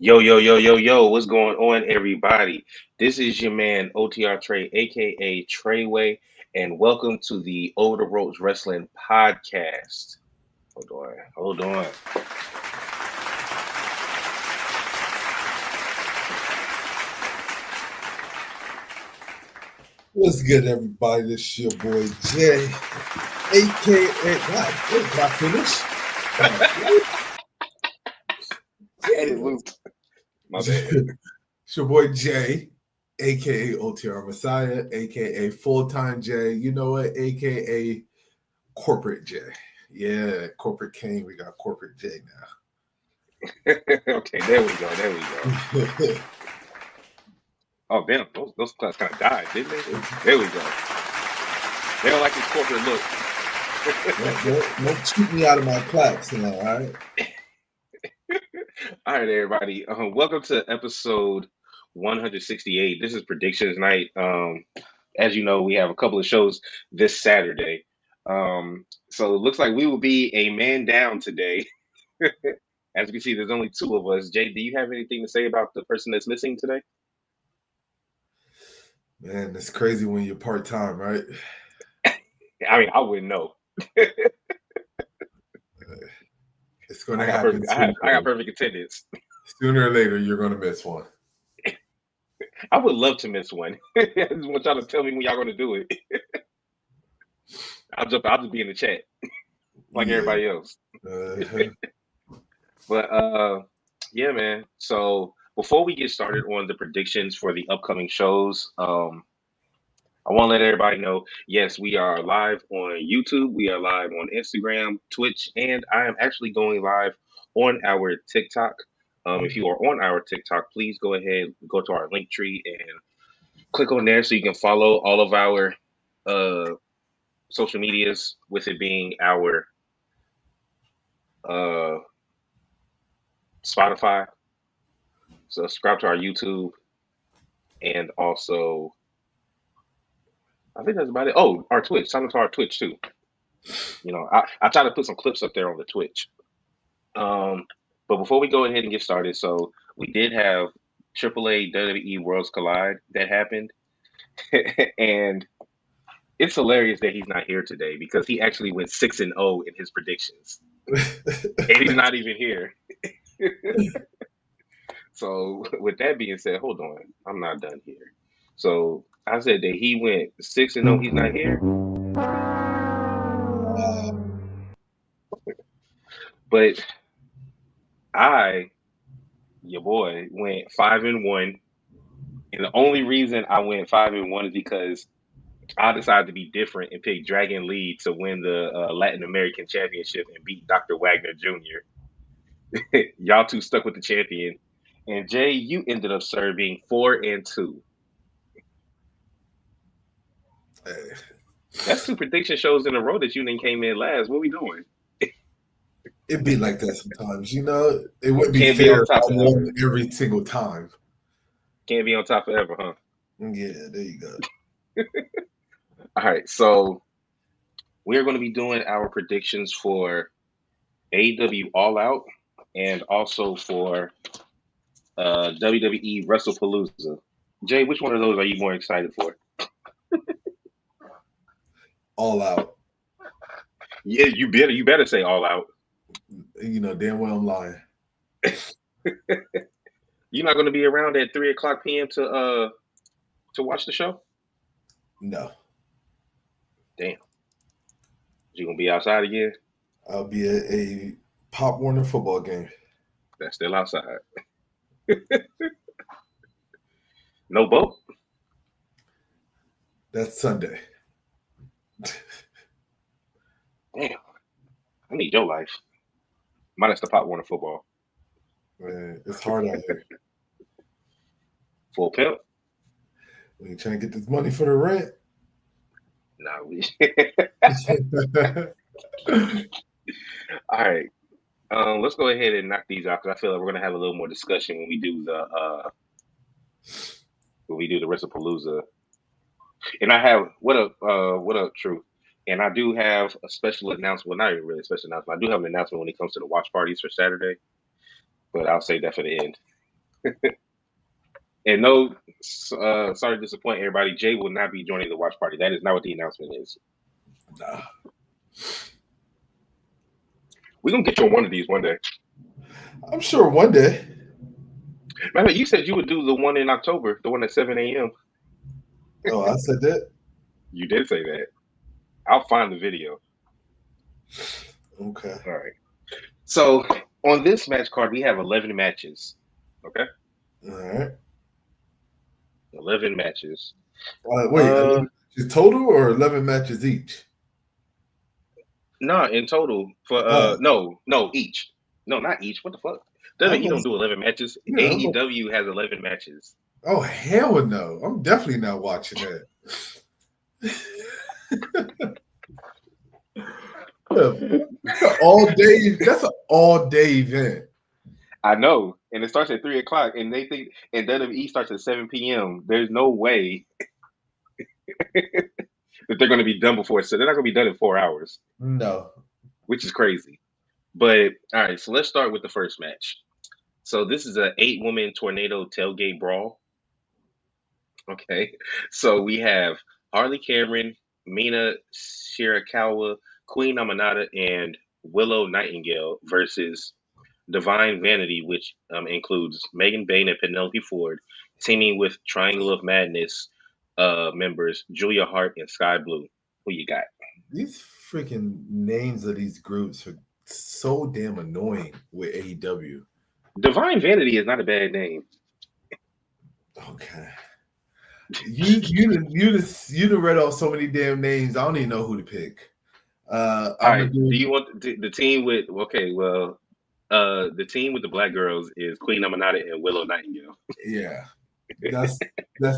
Yo, yo, yo, yo, yo, what's going on, everybody? This is your man, OTR Trey, aka Treyway, and welcome to the Over the Ropes Wrestling Podcast. Hold on. What's good, everybody? This your boy Jay, aka God, did I finish? And it looped. My bad. It's your boy Jay, aka OTR Messiah, aka Full-Time Jay. You know what? Aka Corporate Jay. Yeah, Corporate King. We got Corporate Jay Okay, there we go. now. Oh, damn, those claps kind of died, didn't they? There we go. They don't like this corporate look. Don't cheat me out of my claps, all right? All right, everybody. Welcome to episode 168. This is predictions night. As you know, we have a couple of shows this Saturday. So it looks like we will be a man down today. As you can see, there's only two of us. Jay, do you have anything to say about the person that's missing today? Man, it's crazy when you're part-time, right? I mean, I wouldn't know. It's going to happen. I got perfect attendance. Sooner or later, you're going to miss one. I would love to miss one. I just want y'all to tell me when y'all going to do it. I'll just be in the chat like everybody else. But yeah, man. So before we get started on the predictions for the upcoming shows, I want to let everybody know, yes, we are live on YouTube. We are live on Instagram, Twitch, and I am actually going live on our TikTok. If you are on our TikTok, please go ahead, go to our link tree and click on there so you can follow all of our social medias, with it being our Spotify. So subscribe to our YouTube, and also I think that's about it. Oh, our Twitch. Sign up to our Twitch too. You know, I try to put some clips up there on the Twitch. But before we go ahead and get started, so we did have AAA WWE Worlds Collide that happened, and it's hilarious that he's not here today because he actually went 6-0 in his predictions, and he's not even here. So with that being said, hold on, I'm not done here. So I said that he went 6-0. He's not here. But your boy, went 5-1, and the only reason I went 5-1 is because I decided to be different and pick Dragon Lee to win the Latin American Championship and beat Dr. Wagner Jr. Y'all two stuck with the champion, and Jay, you ended up serving 4-2. That's two prediction shows in a row that you then came in last. What are we doing? It'd be like that sometimes, you know. It wouldn't be fair if I won every single time. Can't be on top forever, huh? Yeah, there you go. All right, so we're going to be doing our predictions for AEW All Out and also for WWE WrestlePalooza. Jay, which one of those are you more excited for? All Out. Yeah, you better say All Out. You know damn well I'm lying. You're not going to be around at 3:00 p.m. to watch the show? No. Damn. You gonna be outside again? I'll be at a Pop Warner football game. That's still outside. No boat? That's Sunday. Damn. I need your life. Minus the Pop Warner football. Man, it's hard out here. Full pimp? When you trying to get this money for the rent. Nah, we. All right. Let's go ahead and knock these out because I feel like we're gonna have a little more discussion when we do the WrestlePalooza. And I have what up, Truth. And I do have a special announcement. Well, not even really a special announcement. I do have an announcement when it comes to the watch parties for Saturday, but I'll save that for the end. And no, sorry to disappoint everybody. Jay will not be joining the watch party. That is not what the announcement is. Nah. We're gonna get you on one of these one day. I'm sure one day. Remember, you said you would do the one in October, the one at 7 a.m. Oh, I said that? You did say that. I'll find the video. Okay. All right. So on this match card, we have 11 matches. Okay. All right. 11 matches. Wait, 11 matches total or 11 matches each? No, in total for Oh, no each. No, not each. What the fuck? I'm WWE gonna, don't do 11 matches. yeah, AEW has 11 matches. oh, hell no. I'm definitely not watching that. That's an all day event. I know, and it starts at 3 o'clock, and they think and WWE starts at 7 p.m. There's no way that they're going to be done before, so they're not going to be done in 4 hours, No. which is crazy. But all right, so let's start with the first match. So this is a 8-woman tornado tailgate brawl. Okay, so we have Harley Cameron, Mina Shirakawa, Queen Amanada, and Willow Nightingale versus Divine Vanity, which includes Megan Bain and Penelope Ford, teaming with Triangle of Madness members Julia Hart and Sky Blue. Who you got? These freaking names of these groups are so damn annoying with AEW. Divine Vanity is not a bad name. Okay. You done read off so many damn names. I don't even know who to pick. All right. Do you want the team with? Okay, well, the team with the black girls is Queen Amanada and Willow Nightingale. Yeah, that's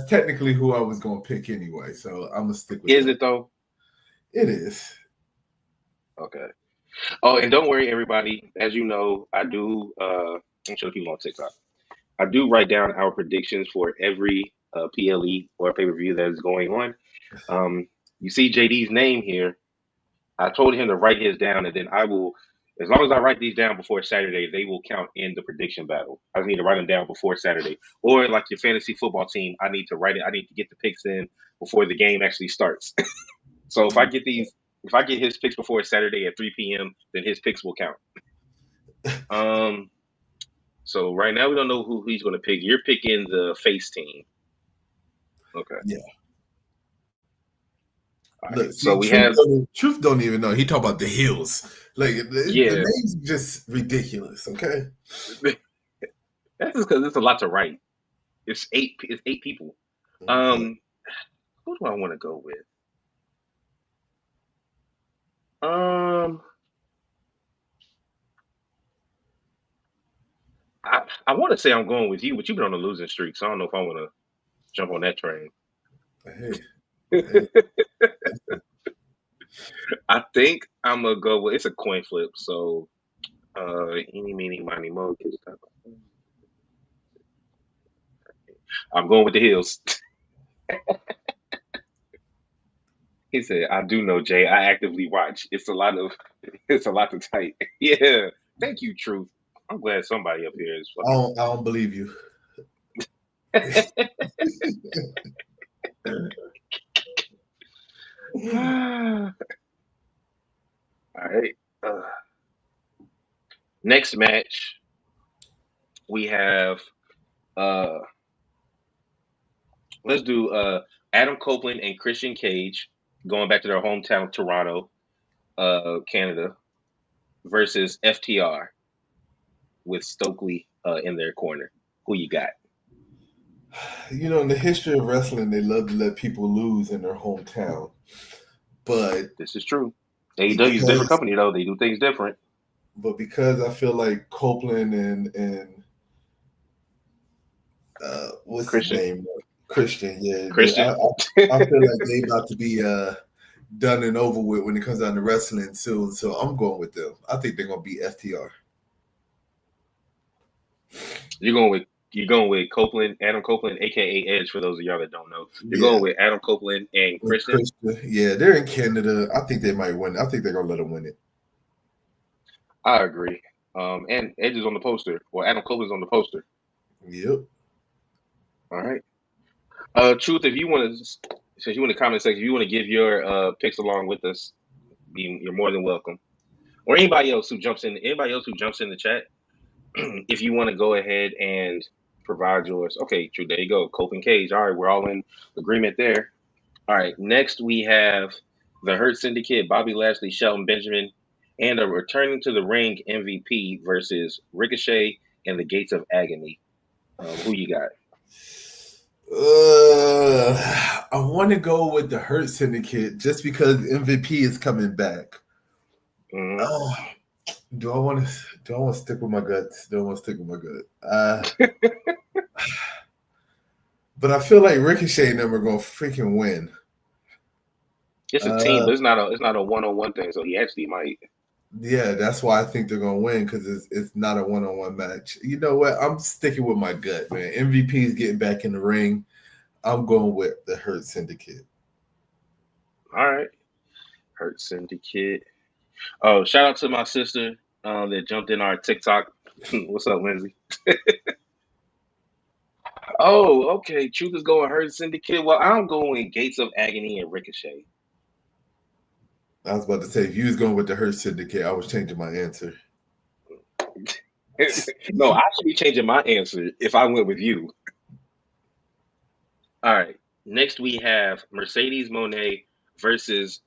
technically who I was gonna pick anyway. So I'm gonna stick with. Is that. it though? It is. Okay. Oh, and don't worry, everybody. As you know, I do. I'm sure people on TikTok. I do write down our predictions for every PLE or pay per view that is going on. You see JD's name here. I told him to write his down, and then I will, as long as I write these down before Saturday, they will count in the prediction battle. I just need to write them down before Saturday. Or like your fantasy football team, I need to write it. I need to get the picks in before the game actually starts. So if I get his picks before Saturday at 3 p.m., then his picks will count. So right now we don't know who he's going to pick. You're picking the face team. Okay. Yeah. All Look, right. see, So we have Truth don't even know. He talk about the hills. Like yeah. the name's just ridiculous. Okay. That's just because it's a lot to write. It's eight people. Okay. Who do I want to go with? I want to say I'm going with you, but you've been on a losing streak, so I don't know if I want to jump on that train. Hey. I think I'm gonna go with it's a coin flip, so eeny, meeny, miny, mo. I'm going with the Hills. He said, "I do know, Jay. I actively watch. It's a lot to type." Yeah, thank you, Truth. I'm glad somebody up here is. I don't believe you. All right. Next match, we have. Let's do Adam Copeland and Christian Cage going back to their hometown, Toronto, Canada, versus FTR with Stokely in their corner. Who you got? You know, in the history of wrestling, they love to let people lose in their hometown. But this is true. AEW is a different company, though. They do things different. But because I feel like Copeland and what's Christian. his name? Christian, yeah. Christian. I feel like they about to be done and over with when it comes down to wrestling soon. So I'm going with them. I think they're gonna be FTR. You're going with Copeland, Adam Copeland, aka Edge. For those of y'all that don't know, you're going with Adam Copeland and Christian. Yeah, they're in Canada. I think they might win. I think they're gonna let them win it. I agree. And Edge is on the poster. Well, Adam Copeland's on the poster. Yep. All right. Truth, if you want to, since you in the comment section, if you want to give your picks along with us, you're more than welcome. Or anybody else who jumps in the chat, if you want to go ahead and provide yours. Okay, true. There you go. Cope and Cage. All right, we're all in agreement there. All right. Next, we have the Hurt Syndicate, Bobby Lashley, Shelton Benjamin, and a returning to the ring MVP versus Ricochet and the Gates of Agony. Who you got? I want to go with the Hurt Syndicate just because MVP is coming back. Mm-hmm. Do I want to stick with my guts? Do I want to stick with my gut? But I feel like Ricochet and them are gonna freaking win. It's a team, but it's not a one-on-one thing. So he actually might. Yeah, that's why I think they're gonna win because it's not a one-on-one match. You know what? I'm sticking with my gut, man. MVP is getting back in the ring. I'm going with the Hurt Syndicate. All right, Hurt Syndicate. Oh, shout out to my sister that jumped in our TikTok. What's up, Lindsay? Oh, okay. Truth is going Hurt Syndicate. Well, I'm going Gates of Agony and Ricochet. I was about to say if you was going with the Hurt Syndicate, I was changing my answer. No, I should be changing my answer if I went with you. All right. Next, we have Mercedes Moné versus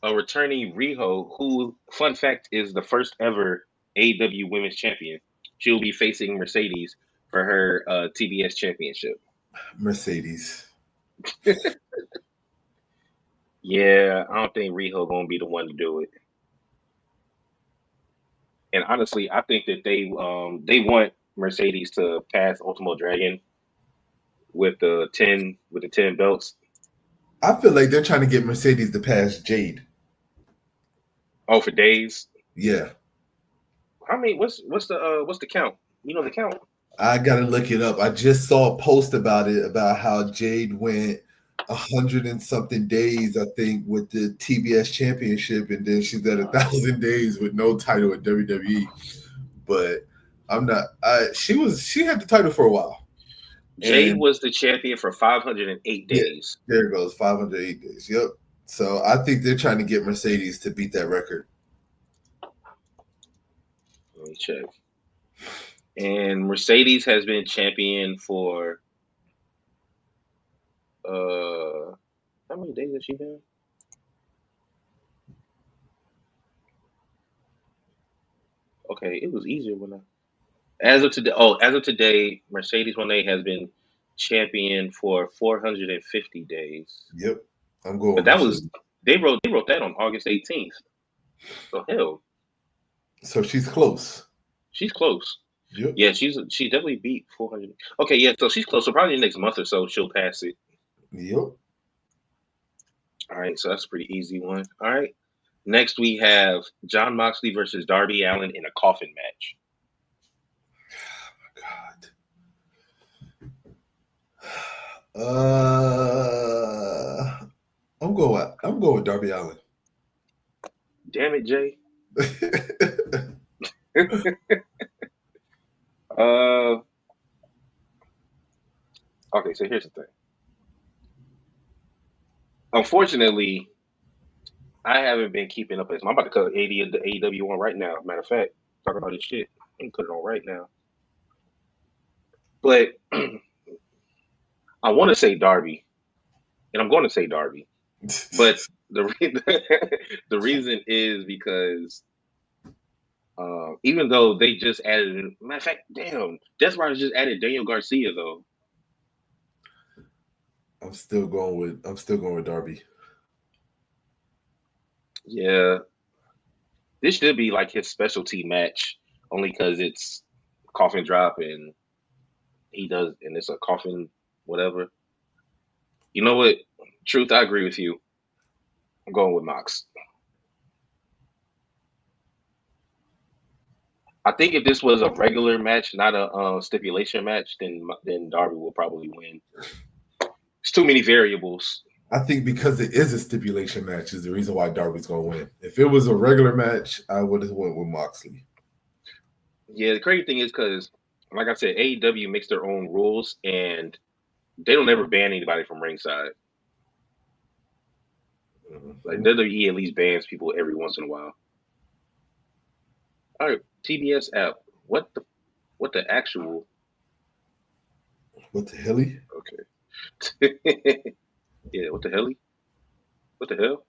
a returning Riho, who, fun fact, is the first ever AEW Women's Champion. She'll be facing Mercedes for her TBS Championship. Mercedes. Yeah, I don't think Riho gonna be the one to do it. And honestly, I think that they want Mercedes to pass Ultimo Dragon with the 10 belts. I feel like they're trying to get Mercedes to pass Jade. Oh, for days. Yeah. I mean, what's the count? You know the count. I gotta look it up. I just saw a post about it about how Jade went 100 and something days, I think, with the TBS Championship, and then she's at 1,000 days with no title at WWE. But I'm not. She had the title for a while. Jade was the champion for 508 days. Yeah, there it goes, 508 days. Yep. So I think they're trying to get Mercedes to beat that record. Let me check. And Mercedes has been champion for how many days has she been? Okay, it was easier when I as of today, Mercedes Moné has been champion for 450 days. Yep. I'm going. But that was they wrote that on August 18th. So hell. So she's close. She's close. Yep. Yeah, she definitely beat 400. Okay, yeah, so she's close. So probably the next month or so she'll pass it. Yep. All right, so that's a pretty easy one. All right. Next we have Jon Moxley versus Darby Allin in a coffin match. Oh my God. I'm going with Darby Allin. Damn it, Jay. Okay, so here's the thing. Unfortunately, I haven't been keeping up. I'm about to cut 80 of the AEW on right now. Matter of fact, talking about this shit, I can put it on right now. But I want to say Darby, and I'm going to say Darby. But the reason is because even though they just added, matter of fact, damn, Death Riders just added Daniel Garcia though. I'm still going with Darby. Yeah, this should be like his specialty match, only because it's coffin drop and it's a coffin whatever. You know what? Truth, I agree with you. I'm going with Mox. I think if this was a regular match, not a stipulation match, then Darby will probably win. There's too many variables. I think because it is a stipulation match is the reason why Darby's going to win. If it was a regular match, I would have went with Moxley. Yeah, the crazy thing is because Like I said, AEW makes their own rules, and they don't ever ban anybody from ringside. Like Mhm. WWE at least bans people every once in a while. All right, TBS app. What the actual? What the hell? Okay. Yeah. What the hell? What the hell?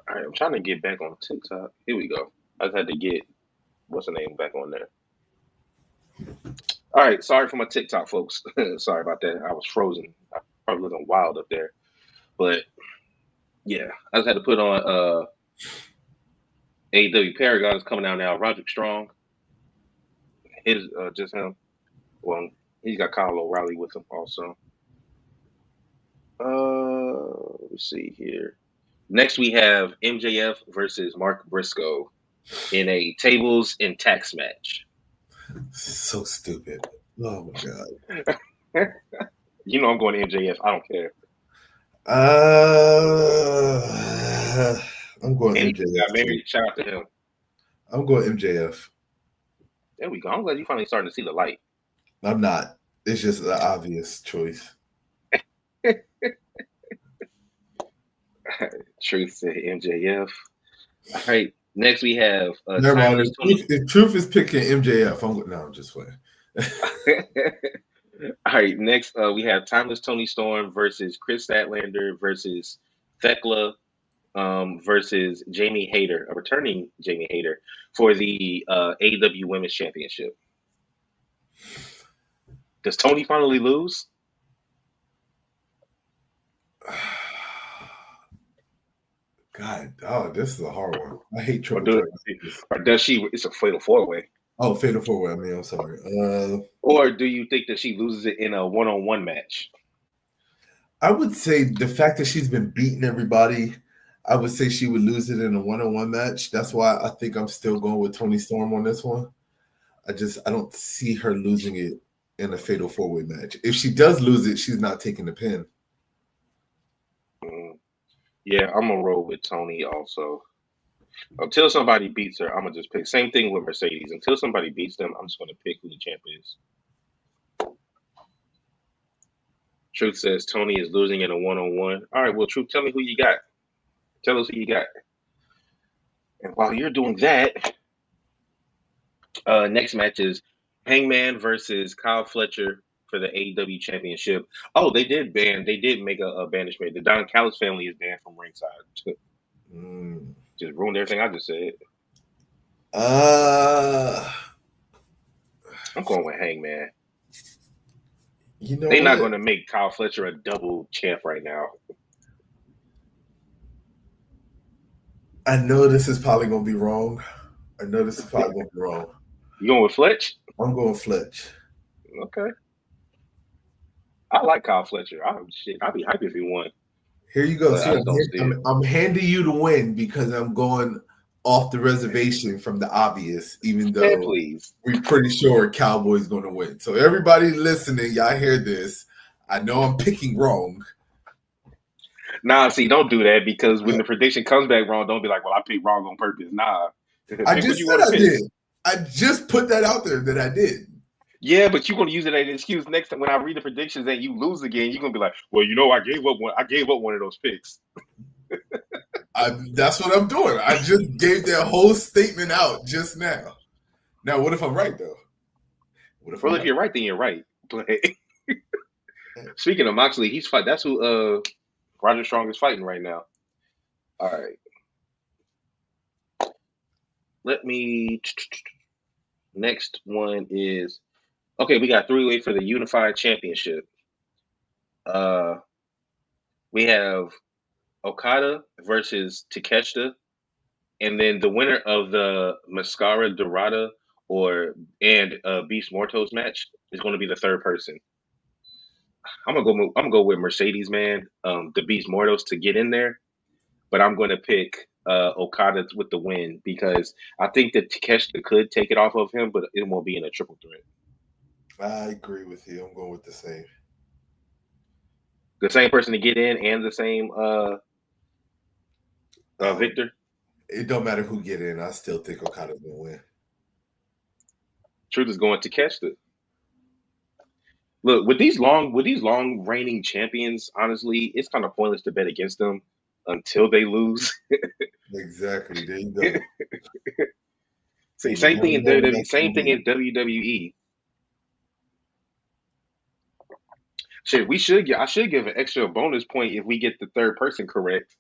All right, I'm trying to get back on TikTok. Here we go. I just had to get what's the name back on there. All right, sorry for my TikTok, folks. Sorry about that. I was frozen. I probably looking wild up there, but yeah, I just had to put on AEW Paragon is coming out now. Roderick Strong, his just him. Well, he's got Kyle O'Reilly with him also. Let's see here. Next, we have MJF versus Mark Briscoe in a tables and tax match. So stupid. Oh my god. You know I'm going to MJF. I don't care. I'm going And he got MJF too. married. Shout out to him. I'm going MJF. There we go. I'm glad you finally starting to see the light. I'm not. It's just the obvious choice. Truth said MJF. All right. Next we have Never mind. Timeless Tony. If Truth is picking MJF, I'm just playing. All right. Next we have Timeless Tony Storm versus Chris Statlander versus Thekla versus Jamie Hayter, a returning Jamie Hayter for the AEW Women's Championship. Does Tony finally lose? God, oh, this is a hard one. I hate Or, triple threat. or does she? It's a fatal four way. Oh, fatal four way. I mean, I'm sorry. Or do you think that she loses it in a one-on-one match? I would say the fact that she's been beating everybody, I would say she would lose it in a one-on-one match. That's why I think I'm still going with Tony Storm on this one. I don't see her losing it in a fatal four-way match. If she does lose it, she's not taking the pin. Yeah, I'm gonna roll with Tony also. Until somebody beats her, I'm gonna just pick. Same thing with Mercedes. Until somebody beats them, I'm just gonna pick who the champ is. Truth says Tony is losing in a one-on-one. All right, well, Truth, tell me who you got. Tell us who you got. And while you're doing that, next match is Hangman versus Kyle Fletcher for the AEW Championship. Oh, they did make a banishment. The Don Callis family is banned from ringside. Just ruined everything I just said. I'm going with Hangman. You know They're not what? going to make Kyle Fletcher a double champ right now. I know this is probably going to be wrong. You going with Fletch? I'm going Fletch. Okay. I like Kyle Fletcher. I'd be happy if he won. Here you go. But See, I'm handing you the win because I'm going off the reservation from the obvious, even though we're pretty sure Cowboys going to win. So everybody listening, y'all hear this. I know I'm picking wrong. Nah, see, don't do that because when the prediction comes back wrong, don't be like, well, I picked wrong on purpose. Nah. I just said I did. I just put that out there that I did. Yeah, but you're going to use it as an excuse next time when I read the predictions and you lose again. You're going to be like, well, I gave up one of those picks. That's what I'm doing. I just gave that whole statement out just now. Now, what if I'm right, though? If you're right, then you're right. But speaking of Moxley, he's fighting. That's who Roger Strong is fighting right now. All right. Next one is okay. We got 3-way for the Unified Championship. We have Okada versus Takeshita, and then the winner of the Mascara Dorada and Beast Mortos match is going to be the third person. I'm gonna go with Mercedes, man. The Beast Mortos to get in there, but I'm going to pick Okada with the win because I think that Takeshita could take it off of him, but it won't be in a triple threat. I agree with you. I'm going with the same. The same person to get in and the same Victor? It don't matter who get in. I still think Okada's going to win. Truth is going to catch the look with these long reigning champions. Honestly, it's kind of pointless to bet against them until they lose. Exactly. There you go. See, And you same never thing in know when WWE. that's gonna Same thing be. in WWE. Shit, we should get. I should give an extra bonus point if we get the third person correct.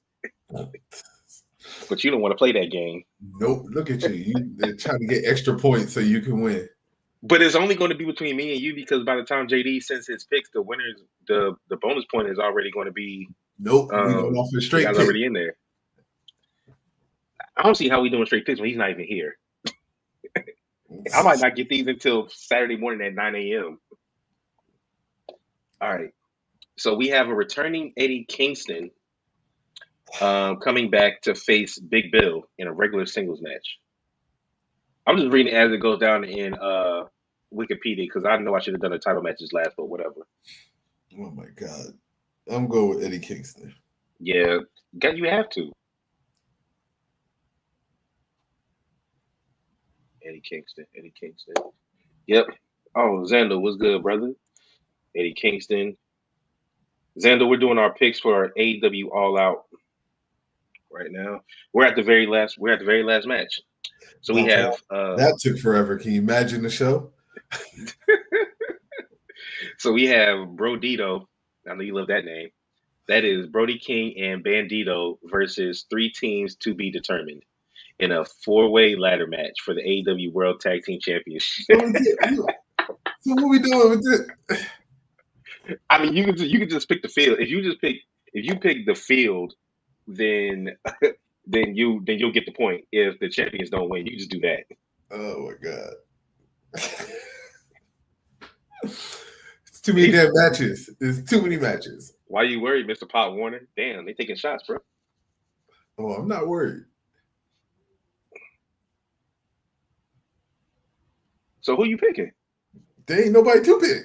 But you don't want to play that game. Nope. Look at you. They're trying to get extra points so you can win. But it's only going to be between me and you because by the time JD sends his picks, the winners, the bonus point is already going to be. Nope. We going off a The straight guy's pick. already in there. I don't see how we doing straight picks when he's not even here. I might not get these until Saturday morning at 9 a.m. All right. So we have a returning Eddie Kingston coming back to face Big Bill in a regular singles match. I'm just reading it as it goes down in Wikipedia because I know I should have done the title matches last, but whatever. Oh my God. I'm going with Eddie Kingston. Yeah, you have to. Eddie Kingston. Yep. Oh, Xander, what's good, brother? Eddie Kingston. Xander, we're doing our picks for our AEW All Out right now. We're at the very last match. So we have that took forever. Can you imagine the show? So we have Brodito. I know you love that name. That is Brody King and Bandito versus 3 teams to be determined in a 4-way ladder match for the AEW World Tag Team Championship. So what we doing with this? I mean, you can just pick the field. If you pick the field, then you'll get the point. If the champions don't win, you can just do that. Oh my God. It's too many damn matches. There's too many matches. Why you worried, Mr. Pop Warner? Damn, they taking shots, bro. Oh, I'm not worried. So who you picking? There ain't nobody to pick.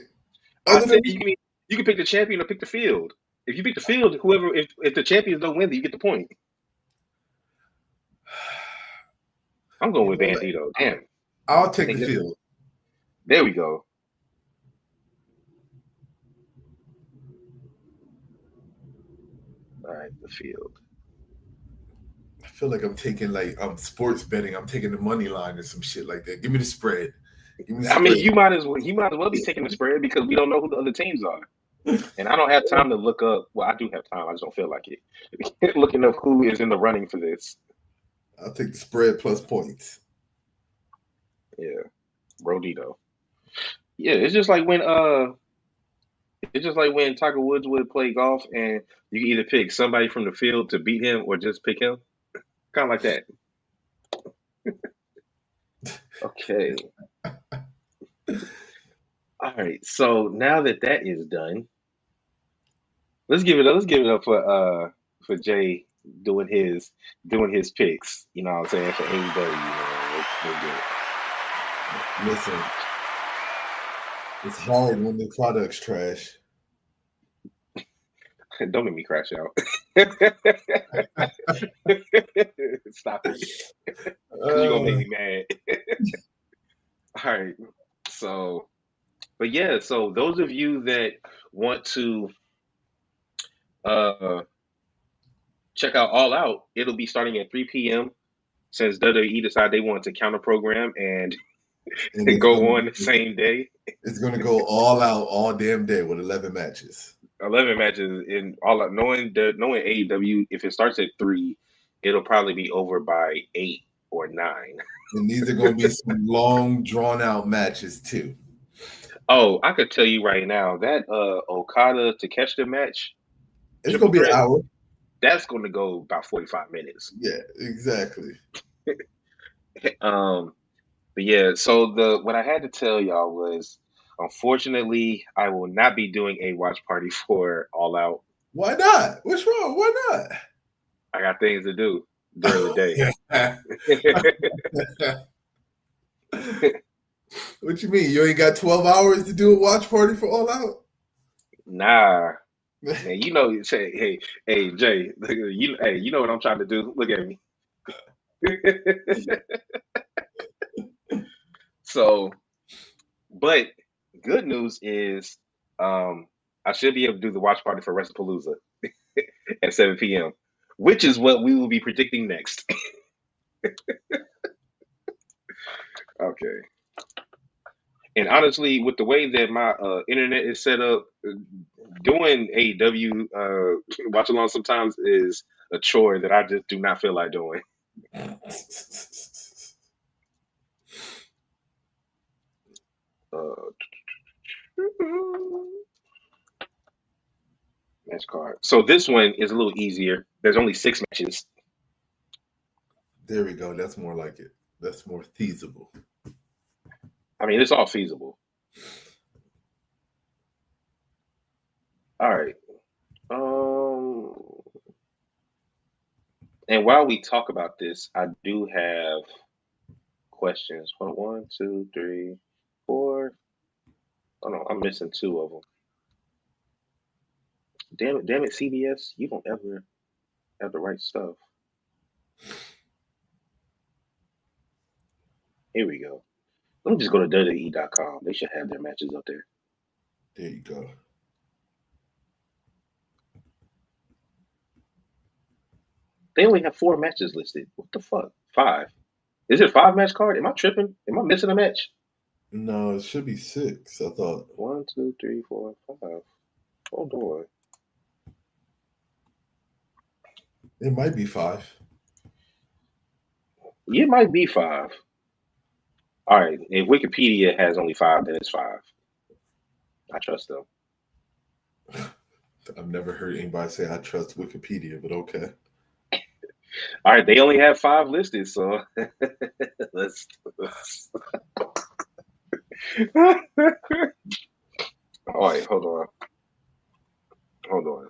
I said you can pick the champion or pick the field. If you pick the field, if the champions don't win, then you get the point. I'm going with Bandito. Damn. I'll take the field. There we go. All right, the field. I feel like I'm taking sports betting. I'm taking the money line or some shit like that. Give me the spread. I mean, you might as well be taking the spread because we don't know who the other teams are. And I don't have time to look up. Well, I do have time. I just don't feel like it. Looking up who is in the running for this. I'll take the spread plus points. Yeah, Rodito. Yeah, it's just like when Tiger Woods would play golf, and you can either pick somebody from the field to beat him or just pick him. Kind of like that. Okay. All right. So now that is done, let's give it up for Jay doing his picks. You know what I'm saying, for AEW. We'll do it. Listen, it's hard when the product's trash. Don't make me crash out. Stop it. You're gonna make me mad. All right. So, but yeah, so those of you that want to check out All Out, it'll be starting at 3 p.m. since WWE decided they wanted to counter program and go on the same day. It's going to go all out all damn day with 11 matches. 11 matches in All Out. Knowing AEW, if it starts at 3, it'll probably be over by 8 or 9. And these are going to be some long, drawn-out matches, too. Oh, I could tell you right now, that Okada Takeshita match, it's going to be an hour. That's going to go about 45 minutes. Yeah, exactly. But yeah, so what I had to tell y'all was, unfortunately, I will not be doing a watch party for All Out. Why not? What's wrong? Why not? I got things to do during the day. What you mean? You ain't got 12 hours to do a watch party for All Out? Nah. Man, you know, say, hey, Jay, you know what I'm trying to do. Look at me. So But good news is, I should be able to do the watch party for WrestlePalooza at 7 p.m., which is what we will be predicting next. Okay. And honestly, with the way that my internet is set up, doing AEW watch along sometimes is a chore that I just do not feel like doing. Uh, match card. So this one is a little easier. There's only 6 matches. There we go. That's more like it. That's more feasible. I mean, it's all feasible. All right. And while we talk about this, I do have questions. Hold on, 1, 2, 3, 4. Oh no, I'm missing 2 of them. Damn it, CBS, you don't ever have the right stuff. Here we go. Let me just go to WWE.com. They should have their matches up there. There you go. They only have 4 matches listed. What the fuck? 5. Is it a 5-match card? Am I tripping? Am I missing a match? No, it should be 6. I thought 1, 2, 3, 4, 5. Hold on. it might be 5. It might be 5. All right. If Wikipedia has only 5, then it's 5. I trust them. I've never heard anybody say I trust Wikipedia, but okay. All right. They only have 5 listed, so let's. All right. Hold on.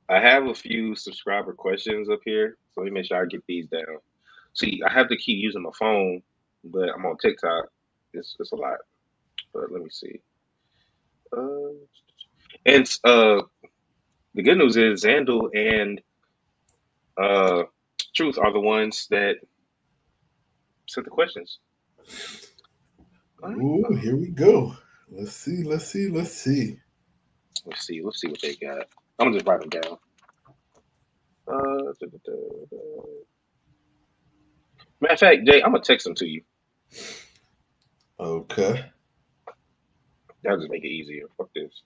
I have a few subscriber questions up here, so let me make sure I get these down. See, I have to keep using my phone, but I'm on TikTok. It's a lot, but let me see. And the good news is Xandal and Truth are the ones that sent the questions. Ooh, here we go. Let's see. Let's see what they got. I'm gonna just write them down. Matter of fact, Jay, I'm gonna text them to you. Okay. That'll just make it easier. Fuck this.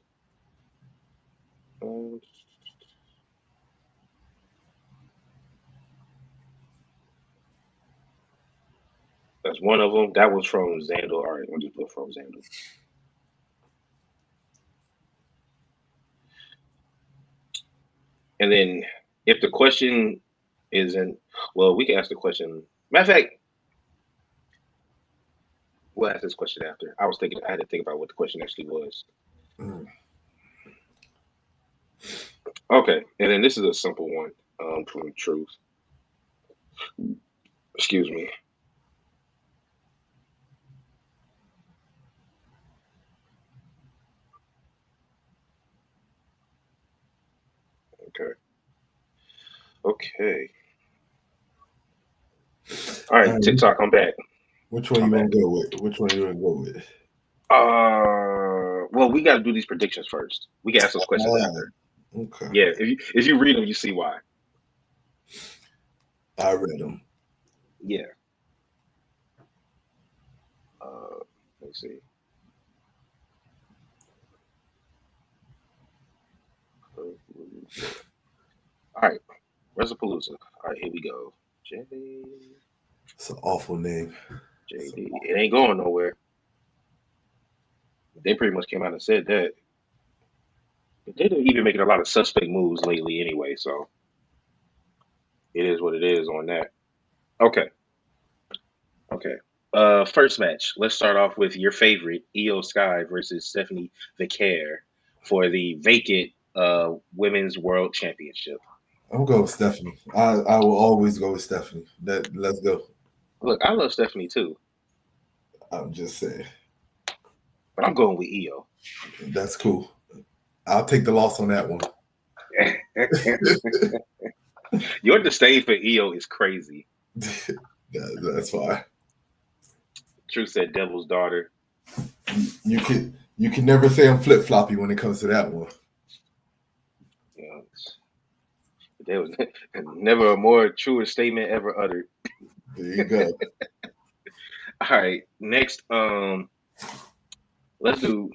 That's one of them. That was from Xandal. All right, I'll just put from Xandal. And then if the question isn't, well, we can ask the question. Matter of fact, we'll ask this question after. I had to think about what the question actually was. Okay, and then this is a simple one from Truth. Excuse me. Okay. All right, TikTok, I'm back. Which one you want to go with? Well, we got to do these predictions first. We can ask those questions after. Okay. Yeah, if you read them, you see why. I read them. Yeah. Let's see. All right, WrestlePalooza. All right, here we go. It's an awful name. JD. It ain't going nowhere. They pretty much came out and said that. They've even making a lot of suspect moves lately anyway, so it is what it is on that. Okay. First match. Let's start off with your favorite, Io Sky versus Stephanie Vicaire for the vacant Women's World Championship. I'm going with Stephanie. I will always go with Stephanie. Let's go. Look, I love Stephanie too. I'm just saying. But I'm going with Io. That's cool. I'll take the loss on that one. Your disdain for Io is crazy. That's fine. Truth said Devil's Daughter. You can never say I'm flip floppy when it comes to that one. You know, there was never a more truer statement ever uttered. There you go. All right, next, let's do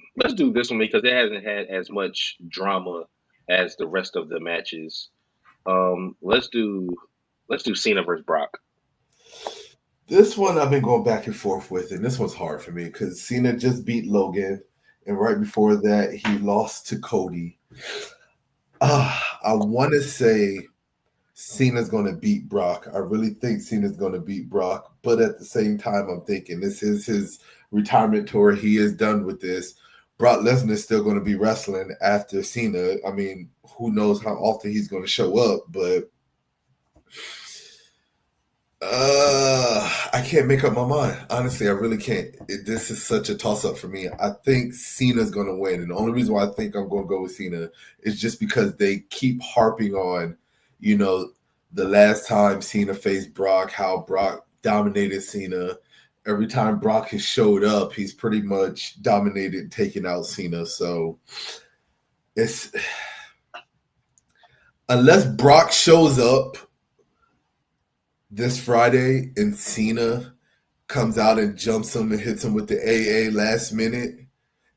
this one because it hasn't had as much drama as the rest of the matches. Let's do Cena versus Brock. This one I've been going back and forth with, and this one's hard for me because Cena just beat Logan, and right before that he lost to Cody. I want to say Cena's going to beat Brock. I really think Cena's going to beat Brock, but at the same time, I'm thinking this is his retirement tour. He is done with this. Brock Lesnar is still going to be wrestling after Cena. I mean, who knows how often he's going to show up, but I can't make up my mind. Honestly, I really can't. This is such a toss up for me. I think Cena's going to win, and the only reason why I think I'm going to go with Cena is just because they keep harping on, you know, the last time Cena faced Brock, how Brock dominated Cena. Every time Brock has showed up, he's pretty much dominated, taking out Cena. So it's unless Brock shows up this Friday and Cena comes out and jumps him and hits him with the AA last minute,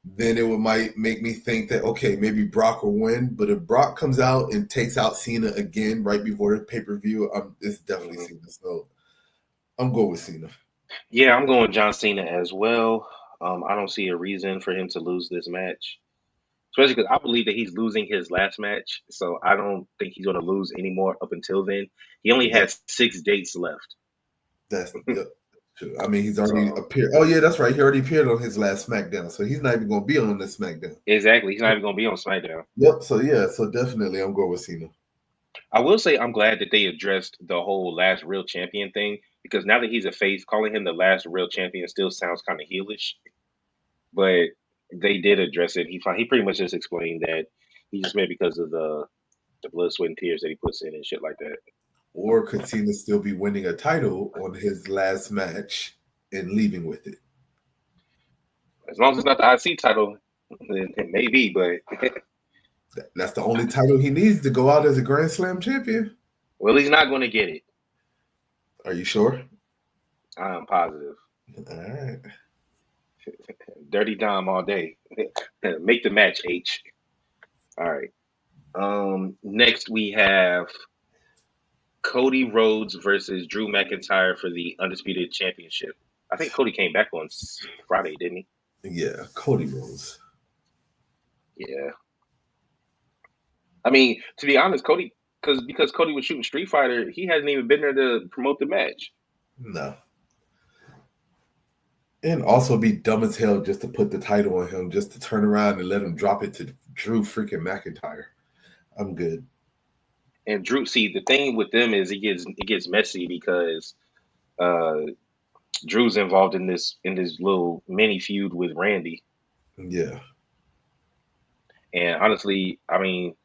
then it might make me think that okay, maybe Brock will win. But if Brock comes out and takes out Cena again right before the pay per view, it's definitely Mhm. Cena. So I'm going with Cena. Yeah, I'm going John Cena as well. I don't see a reason for him to lose this match, especially because I believe that he's losing his last match. So I don't think he's going to lose anymore up until then. He only Yeah, has 6 dates left. that's yep. True. I mean, he's already So appeared. Oh yeah, that's right. He already appeared on his last SmackDown, so he's not even going to be on this SmackDown. exactly, he's not even going to be on SmackDown. Yep. So yeah. So definitely, I'm going with Cena. I will say I'm glad that they addressed the whole last real champion thing because now that he's a face, calling him the last real champion still sounds kind of heelish. But they did address it. He pretty much just explained that he just made because of the blood, sweat, and tears that he puts in and shit like that. Or could Cena still be winning a title on his last match and leaving with it? As long as it's not the IC title, then it may be. But That's the only title he needs to go out as a Grand Slam champion. well, he's not going to get it. Are you sure? I'm positive. All right. Dirty Dom all day. Make the match H. All right. Next we have Cody Rhodes versus Drew McIntyre for the Undisputed Championship. I think Cody came back on Friday, didn't he? Yeah, Cody Rhodes. Yeah. I mean, to be honest, Cody, because Cody was shooting Street Fighter, he hasn't even been there to promote the match. No. And also be dumb as hell just to put the title on him, just to turn around and let him drop it to Drew freaking McIntyre. I'm good. And Drew, see, the thing with them is it gets messy because uh, Drew's involved in this little mini feud with Randy. Yeah. And honestly, I mean,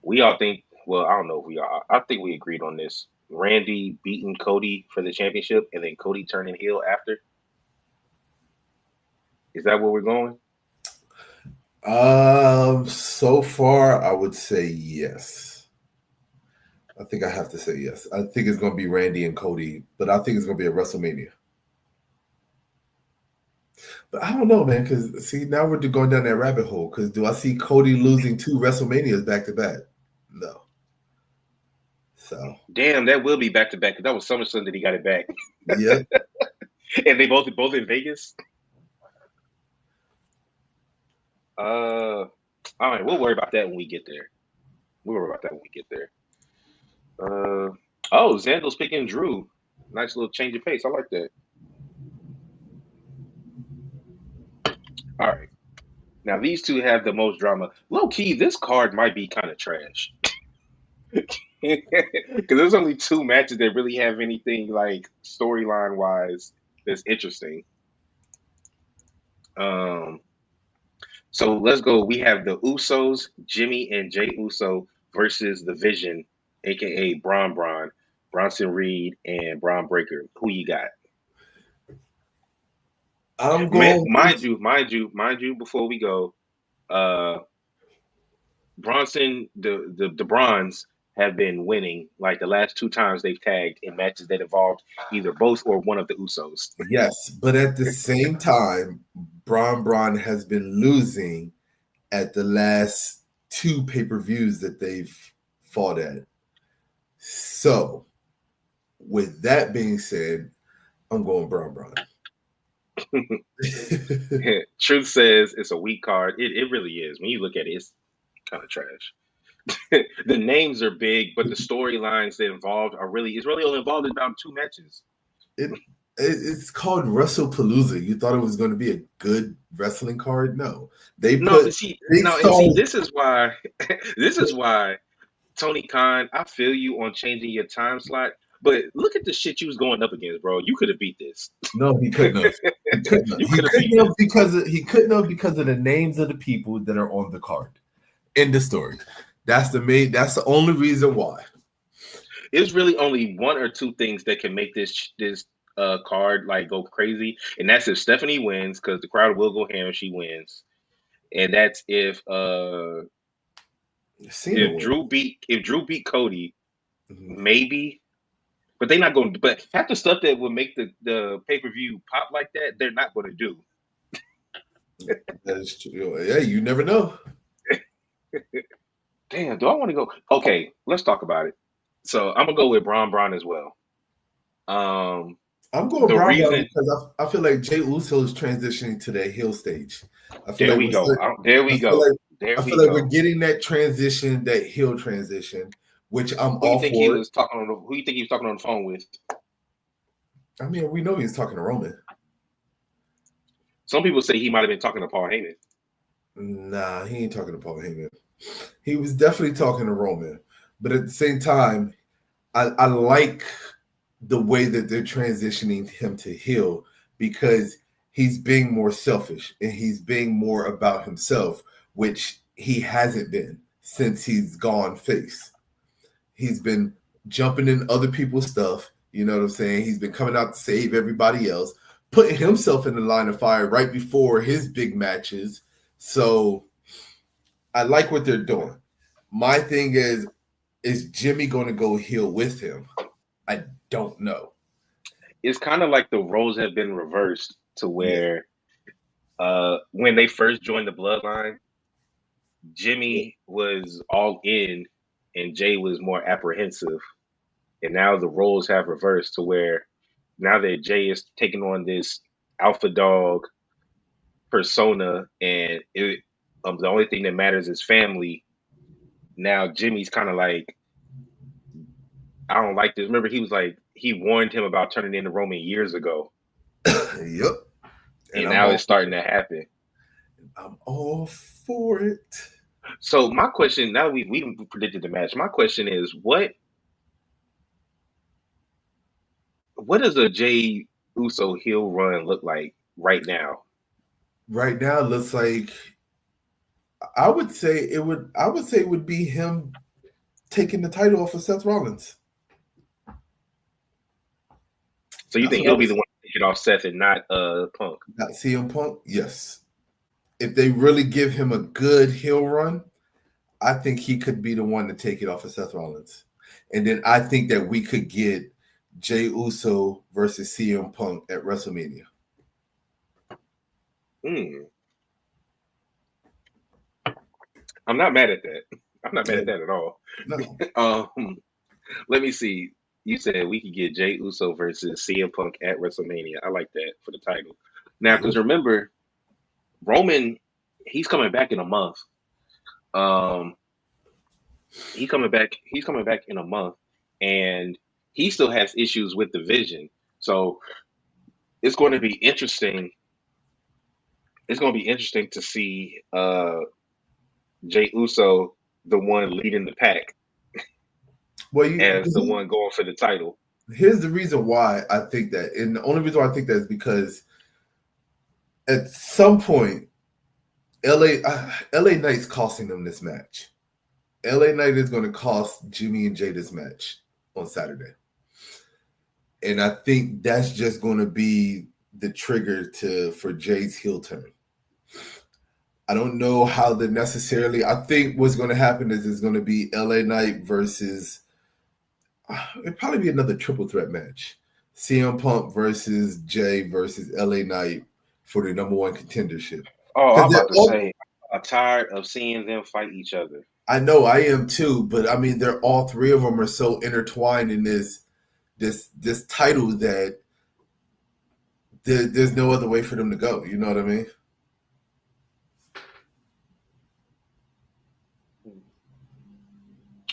we all think. Well, I don't know if we all. I think we agreed on this. Randy beating Cody for the championship, and then Cody turning heel after. Is that where we're going? So far I would say yes. I think I have to say yes. I think it's gonna be Randy and Cody, but I think it's gonna be a WrestleMania. But I don't know, man, because see, now we're going down that rabbit hole. Because do I see Cody losing 2 WrestleManias back to back? No. So, Damn, that will be back to back. That was SummerSlam that he got it back, yeah. and they both in Vegas. All right, we'll worry about that when we get there. We'll worry about that when we get there. Oh, Xandel's picking Drew. Nice little change of pace. I like that. All right. Now these two have the most drama. Low key, this card might be kind of trash because there's only two matches that really have anything like storyline wise that's interesting. Um, so let's go. We have the Usos, Jimmy and Jay Uso versus the Vision, aka Bronson Reed, and Braun Breaker. Who you got? I'm going Mind you, before we go, uh, Bronson, the Bronze have been winning like the last two times they've tagged in matches that involved either both or one of the Usos. yes, but at the same time, Braun has been losing at the last two pay-per-views that they've fought at. So, with that being said, I'm going Braun. Truth says it's a weak card. It really is. When you look at it, it's kind of trash. The names are big, but the storylines that involved are really it's really only involved in about two matches. It's called WrestlePalooza. You thought it was going to be a good wrestling card? No, No, and see, stars. this is why Tony Khan. I feel you on changing your time slot, but look at the shit you was going up against, bro. You could have beat this. No, he couldn't have. He couldn't have. You could have beat this Because of the names of the people that are on the card. In the story, that's the only reason why. It's really only one or two things that can make this card like go crazy, and that's if Stephanie wins because the crowd will go ham if she wins, and that's if Drew beat Cody, maybe, but they're not going. But half the stuff that would make the pay-per-view pop like that, they're not going to do. That is true. Yeah, you never know. Damn, do I want to go? Okay, let's talk about it. So I'm gonna go with Braun as well. I'm going Braun because I feel like Jey Uso is transitioning to that heel stage. There we go. I feel like we're getting that transition, that heel transition, which I'm all for. Who you think he was talking on the phone with? I mean, we know he's talking to Roman. Some people say he might have been talking to Paul Heyman. Nah, he ain't talking to Paul Heyman. He was definitely talking to Roman. But at the same time, I like the way that they're transitioning him to heel because he's being more selfish and he's being more about himself, which he hasn't been since he's gone face. He's been jumping in other people's stuff. You know what I'm saying? He's been coming out to save everybody else, putting himself in the line of fire right before his big matches. So I like what they're doing. My thing is Jimmy going to go heel with him? I don't know. It's kind of like the roles have been reversed to where when they first joined the bloodline, Jimmy was all in and Jay was more apprehensive. And now the roles have reversed to where now that Jay is taking on this alpha dog persona and the only thing that matters is family. Now Jimmy's kind of like, I don't like this. Remember, he was like, he warned him about turning into Roman years ago. Yep. And now it's starting to happen. I'm all for it. So my question, now that we predicted the match, my question is, what does a Jey Uso heel run look like right now? Right now, it looks like I would say it would be him taking the title off of Seth Rollins. So you think he'll be the one to take it off Seth and not Punk? Not CM Punk? Yes. If they really give him a good heel run, I think he could be the one to take it off of Seth Rollins. And then I think that we could get Jey Uso versus CM Punk at WrestleMania. I'm not mad at that. I'm not mad at that at all. No. Let me see. You said we could get Jey Uso versus CM Punk at WrestleMania. I like that for the title. Now, because remember, Roman, he's coming back in a month. He's coming back in a month, and he still has issues with the vision. So it's going to be interesting. It's going to be interesting to see Jey Uso, the one leading the pack, as the one going for the title. Here's the reason why I think that, and the only reason why I think that is because at some point, LA Knight's costing them this match. LA Knight is going to cost Jimmy and Jay this match on Saturday. And I think that's just going to be the trigger for Jay's heel turn. I don't know how the necessarily. I think what's going to happen is it's going to be LA Knight versus. It'd probably be another triple threat match. CM Punk versus Jay versus LA Knight for the number one contendership. Oh, I'm Because about to say, I'm tired of seeing them fight each other. I know I am too, but I mean, they're all three of them are so intertwined in this title that there's no other way for them to go. You know what I mean?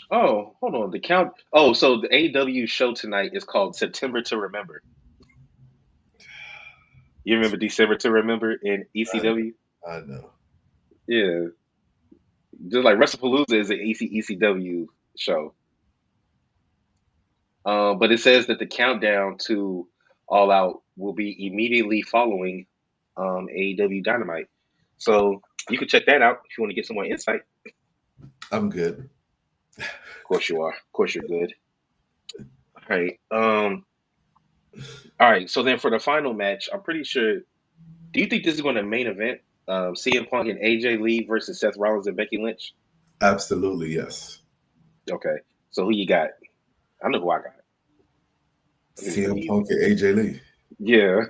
Oh, hold on. The count. Oh, so the AEW show tonight is called September to Remember. You remember December to Remember in ECW? I know. Yeah. Just like WrestlePalooza is an ECW show. But it says that the countdown to All Out will be immediately following AEW Dynamite. So you can check that out if you want to get some more insight. I'm good. Of course you are. Of course you're good. All right. All right. So then for the final match, I'm pretty sure. Do you think this is going to main event? CM Punk and AJ Lee versus Seth Rollins and Becky Lynch? Absolutely, yes. Okay. So who you got? I know who I got. CM Punk and AJ Lee. Yeah.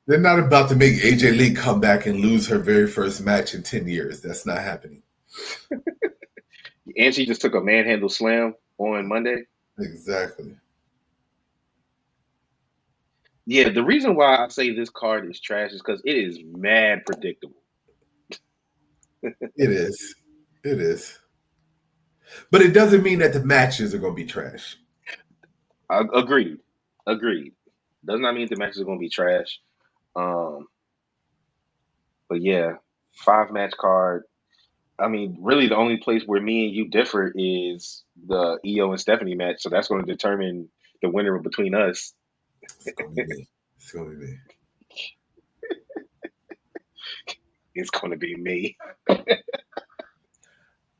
They're not about to make AJ Lee come back and lose her very first match in 10 years. That's not happening. And she just took a manhandle slam on Monday. Exactly. Yeah, the reason why I say this card is trash is because it is mad predictable. It is. It is. But it doesn't mean that the matches are going to be trash. Agreed. Does not mean the matches are going to be trash. But yeah, 5-match card. I mean, really, the only place where me and you differ is the Io and Stephanie match. So that's going to determine the winner between us. It's going to be me. It's going to be me. It's going to be me.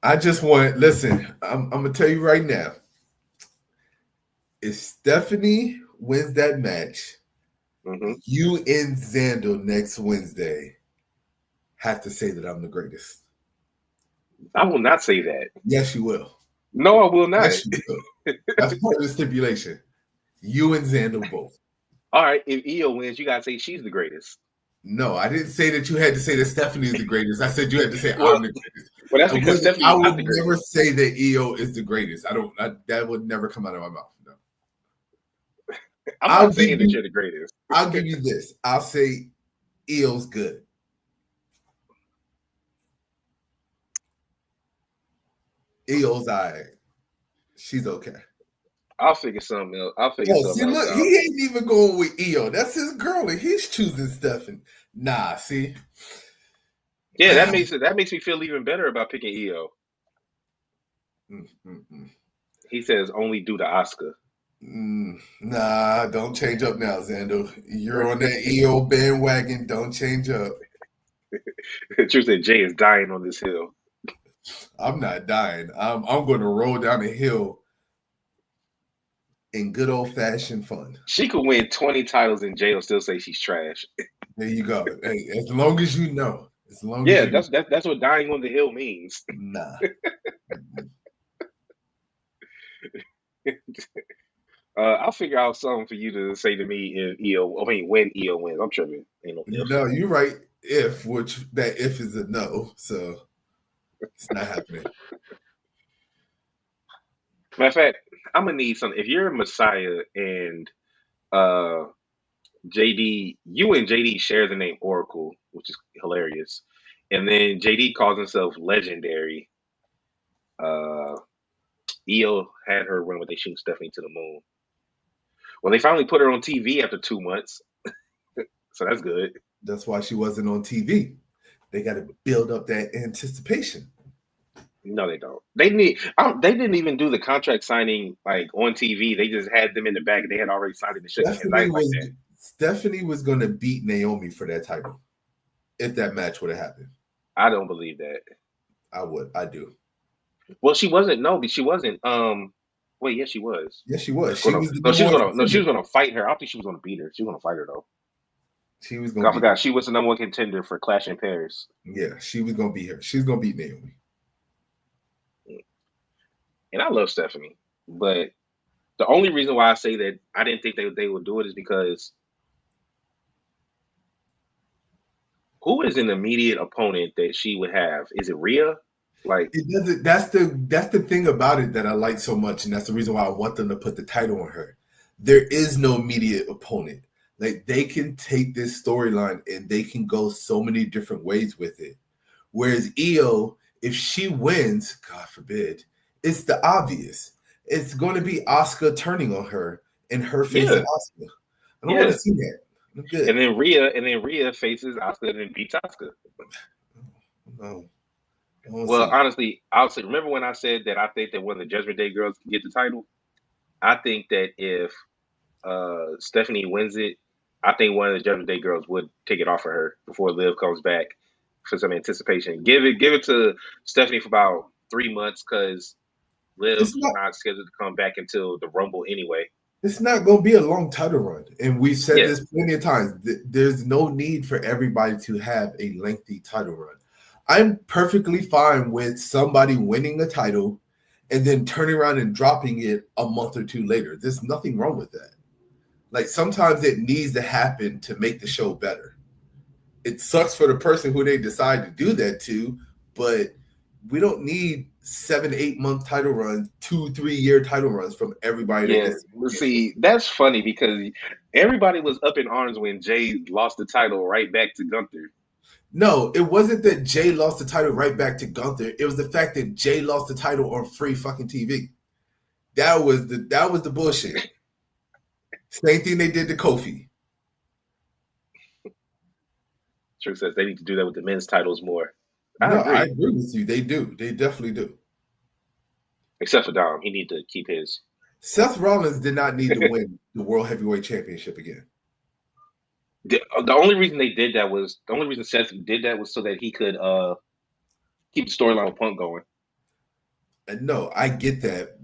I just want, listen, I'm going to tell you right now. If Stephanie wins that match, you and Xandel next Wednesday have to say that I'm the greatest. I will not say that. Yes, you will. No, I will not. Yes, you will. That's part of the stipulation. You and Xandel both. All right, if Io wins, you got to say she's the greatest. No, I didn't say that you had to say that Stephanie is the greatest. I said you had to say I'm the greatest. Well, that's because Stephanie. I would never say that Io is the greatest. That would never come out of my mouth. No. I'm not saying that you're the greatest. I'll give you this. I'll say Io's good. Io's all right. She's okay. I'll figure something else. Look, he ain't even going with Io. That's his girl, and he's choosing Stephanie. Nah, see. Yeah, that makes me feel even better about picking Io. He says only due to Asuka. Nah, don't change up now, Xander. You're on that Io bandwagon. Don't change up. The truth is, Jay is dying on this hill. I'm not dying. I'm going to roll down a hill in good old-fashioned fun. She could win 20 titles and Jay will still say she's trash. There you go. Hey, as long as you know. That's what dying on the hill means. Nah. I'll figure out something for you to say to me when Io wins. I'm tripping. No, you're right. That if is a no, so it's not happening. Matter of fact, I'm gonna need something. If you're a Messiah and JD, you and JD share the name Oracle, which is hilarious, and then JD calls himself Legendary. Io had her run where they shoot Stephanie to the moon. Well, they finally put her on TV after 2 months, so that's good. That's why she wasn't on TV. They got to build up that anticipation. No, they don't. They didn't even do the contract signing like on TV. They just had them in the back. They had already signed it. Stephanie was going to beat Naomi for that title if that match would have happened. I don't believe that. I would. I do. Well, she wasn't. No, she wasn't. Wait, yes, she was. Yes, she was. She was going to fight her. I don't think she was going to beat her. She was going to fight her though. She was gonna I be there. forgot she was the number one contender for Clash in Paris. Yeah, she was gonna be here. She's gonna beat Naomi. And I love Stephanie, but the only reason why I say that I didn't think they would do it is because who is an immediate opponent that she would have? Is it Rhea? Like, It doesn't. That's the thing about it that I like so much, and that's the reason why I want them to put the title on her. There is no immediate opponent. Like they can take this storyline and they can go so many different ways with it. Whereas Io, if she wins, God forbid, it's the obvious. It's going to be Asuka turning on her and her facing yeah, Asuka. I don't want yeah. to see that. I'm And good. then Rhea faces Asuka and then beats Asuka. No, I don't Well, see it. honestly, I'll say. Remember when I said that I think that one of the Judgment Day girls can get the title? I think that if Stephanie wins it, I think one of the Judgment Day girls would take it off of her before Liv comes back for some anticipation. Give it to Stephanie for about 3 months because It's Liv's not. not scheduled to come back until the Rumble anyway. It's not going to be a long title run. And we've said Yeah, this plenty of times. There's no need for everybody to have a lengthy title run. I'm perfectly fine with somebody winning a title and then turning around and dropping it a month or two later. There's nothing wrong with that. Like sometimes it needs to happen to make the show better. It sucks for the person who they decide to do that to, but we don't need 7, 8 month title runs, 2, 3 year title runs from everybody that yeah. gets championship. See, that's funny because everybody was up in arms when Jay lost the title right back to Gunther. No, it wasn't that Jay lost the title right back to Gunther. It was the fact that Jay lost the title on free fucking TV. That was the bullshit. Same thing they did to Kofi. Trick says they need to do that with the men's titles more. I No, I agree, agree with you. They do. They definitely do. except for Dom. He need to keep his. Seth Rollins did not need to win the World Heavyweight Championship again. The only reason they did that was the only reason Seth did that was so that he could keep the storyline with Punk going. And no, I get that.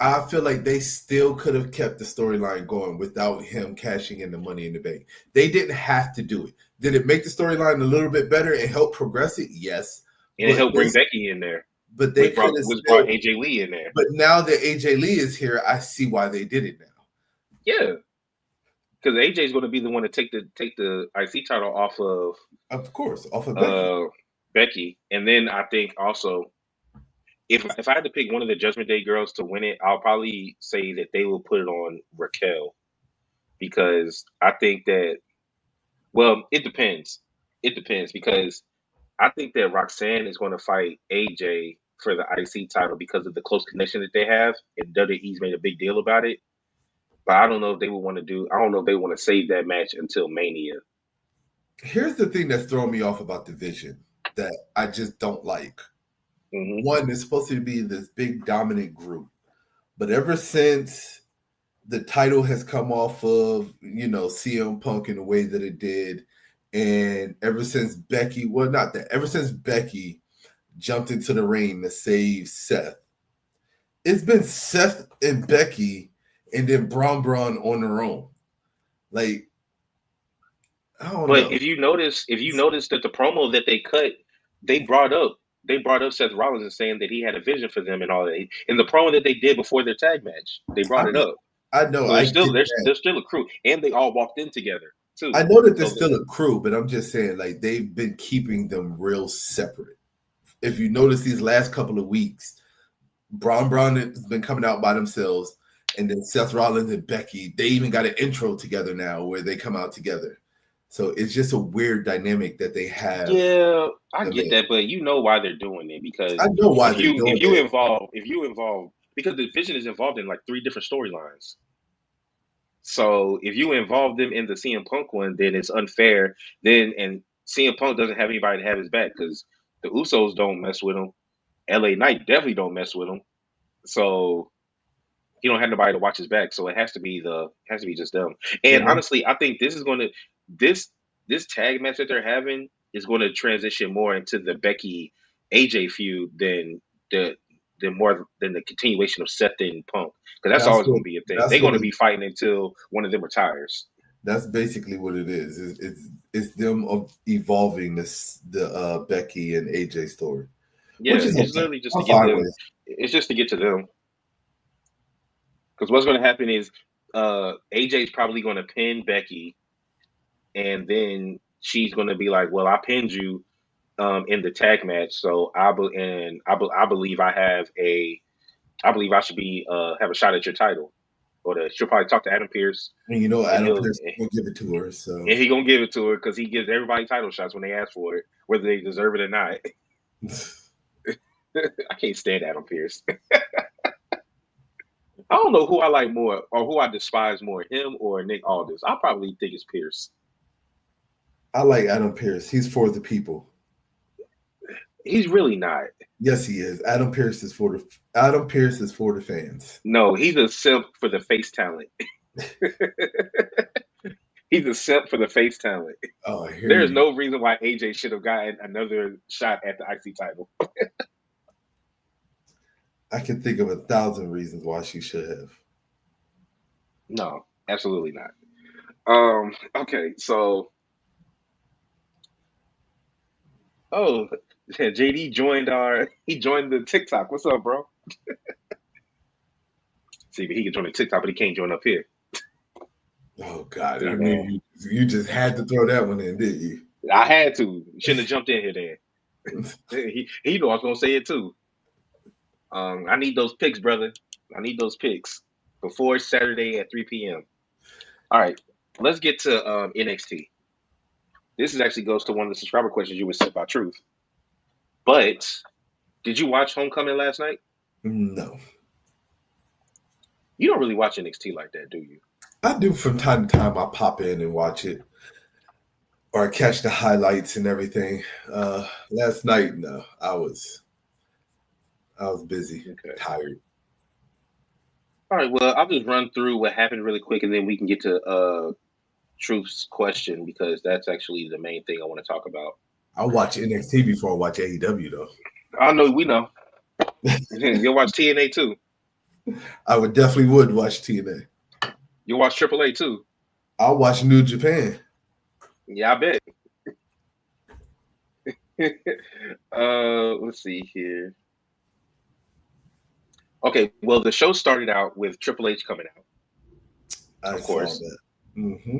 I feel like they still could have kept the storyline going without him cashing in the Money in the Bank. They didn't have to do it. Did it make the storyline a little bit better and help progress it? Yes, And it but helped bring Becky in there, they could have which brought still. AJ Lee in there. But now that AJ Lee is here, I see why they did it now. Yeah, because AJ is going to be the one to take the IC title off of Of course, off of Becky. Becky, and then I think also if I had to pick one of the Judgment Day girls to win it, I'll probably say that they will put it on Raquel because I think that it depends. It depends because I think that Roxanne is going to fight AJ for the IC title because of the close connection that they have, and WWE's made a big deal about it. But I don't know if they would want to do. I don't know if they want to save that match until Mania. Here's the thing that's throwing me off about Division that I just don't like. Mm-hmm. One, it's supposed to be this big dominant group, but ever since the title has come off of CM Punk in the way that it did, and ever since Becky, well, not that, ever since Becky jumped into the ring to save Seth, it's been Seth and Becky, and then Braun on their own. Like, I don't But know. if you notice that the promo that they cut, they brought up Seth Rollins and saying that he had a vision for them and all that. In the promo that they did before their tag match, they I brought it know, up. I know, So I they're get still they're, that. they're still a crew, and they all walked in together I too. know that there's So still a crew, but I'm just saying, like, they've been keeping them real separate. If you notice these last couple of weeks, Braun has been coming out by themselves, and then Seth Rollins and Becky, they even got an intro together now where they come out together. So it's just a weird dynamic that they have. yeah, I I get mean, that, but you know why they're doing it I because know why if they're you doing if you it. involve because the division is involved in like three different storylines. So if you involve them in the CM Punk one, then it's unfair. Then and CM Punk doesn't have anybody to have his back because the Usos don't mess with him. LA Knight definitely don't mess with him. So he don't have nobody to watch his back. So it has to be just them. The And one, honestly, I think this this tag match that they're having is going to transition more into the Becky AJ feud the more than the continuation of Seth and Punk because that's that's always going what to be a thing. that's They're what going to be fighting until one of them retires. That's basically what it is. It's them evolving the Becky and AJ story, Yeah, which is it's okay. literally just to I'm get fine them. with it. It's just to get to them. Because what's going to happen is AJ's probably going to pin Becky, and then she's going to be like, "Well, I pinned you in the tag match, so I believe I believe I should be have a shot at your title." Or she'll probably talk to Adam Pearce, And and Adam Pearce will give it to her. So he gonna give it to her because he gives everybody title shots when they ask for it, whether they deserve it or not. I can't stand Adam Pearce. I don't know who I like more or who I despise more, him or Nick Aldis. I probably think it's Pierce. I like Adam Pearce. He's for the people. He's really not. Yes, he is. Adam Pearce is for the fans. No, he's a simp for the face talent. He's a simp for the face talent. Oh, There's no reason why AJ should have gotten another shot at the IC title. I can think of 1,000 reasons why she should have. No, absolutely not. Okay, so JD joined the TikTok. What's up, bro? See, he can join the TikTok, but he can't join up here. Oh God! I mean, you just had to throw that one in, didn't you? I had to. Shouldn't have jumped in here then. he knew I was gonna say it too. I need those picks, brother. I need those picks before Saturday at 3 p.m. All right, let's get to NXT. This actually goes to one of the subscriber questions you were sent by Truth. But did you watch Homecoming last night? No. You don't really watch NXT like that, do you? I do from time to time. I pop in and watch it, or catch the highlights and everything. Last night, no, I was busy, tired. All right, well, I'll just run through what happened really quick, and then we can get to Truth's question, because that's actually the main thing I want to talk about. I watch NXT before I watch AEW, though. I know, we know. You'll watch TNA too. I definitely would watch TNA. You'll watch AAA too. I'll watch New Japan. Yeah, I bet. Let's see here. Okay, well, the show started out with Triple H coming out. Of course. Saw that. Mm-hmm.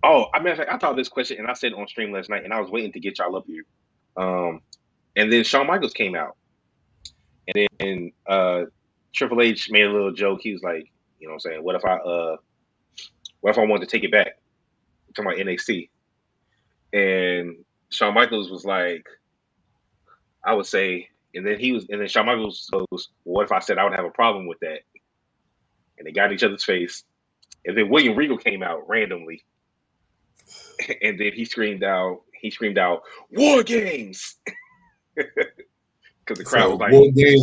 Oh, I mean, I thought this question, and I said it on stream last night, and I was waiting to get y'all up here. And then Shawn Michaels came out, and then Triple H made a little joke. He was like, you know what I'm saying, what if I wanted to take it back? I'm talking about NXT. And Shawn Michaels was like, I would say, and then Shawn Michaels goes, well, what if I said I would have a problem with that? And they got in each other's face. And then William Regal came out randomly. And then he screamed out, War Games! Because the crowd was like, War Games,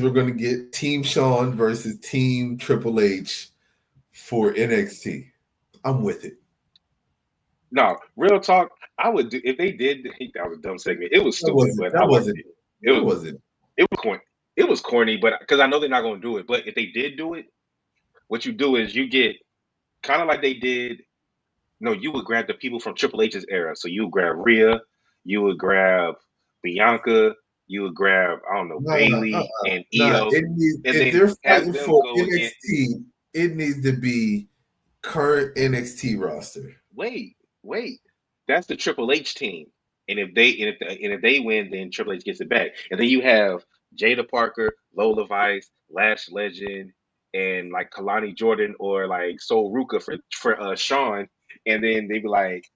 we're going to get Team Shawn versus Team Triple H for NXT. I'm with it. No, real talk, I would do, if they did, that was a dumb segment. It was stupid, but I wasn't. It wasn't. It was corny. It was corny, but because I know they're not going to do it. But if they did do it, what you do is you get kind of like they did. No, you would grab the people from Triple H's era. So you would grab Rhea, you would grab Bianca, you would grab, I don't know, Bailey and Io. If they're fighting for NXT, it needs to be current NXT roster. Wait. That's the Triple H team. And if they win, then Triple H gets it back. And then you have Jada Parker, Lola Vice, Lash Legend, and like Kalani Jordan or like Sol Ruka for Shawn. And then they be like,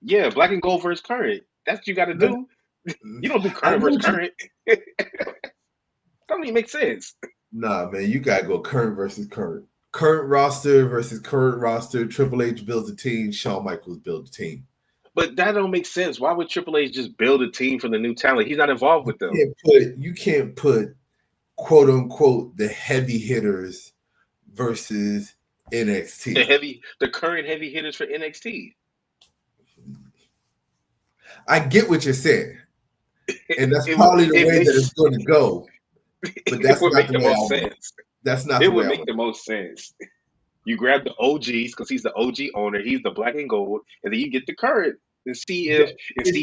yeah, black and gold versus current. That's what you got to do. You don't do current versus current. Doesn't even make sense. Nah, man, you got to go current versus current. Current roster versus current roster. Triple H builds a team. Shawn Michaels builds a team. But that don't make sense. Why would Triple H just build a team from the new talent? He's not involved with them. You can't put quote unquote the heavy hitters versus NXT. The current heavy hitters for NXT. I get what you're saying, and that's probably the way that it's going to go. But that's not the most sense. That's not. It would make the most sense. You grab the OGs because he's the OG owner. He's the black and gold, and then you get the current and If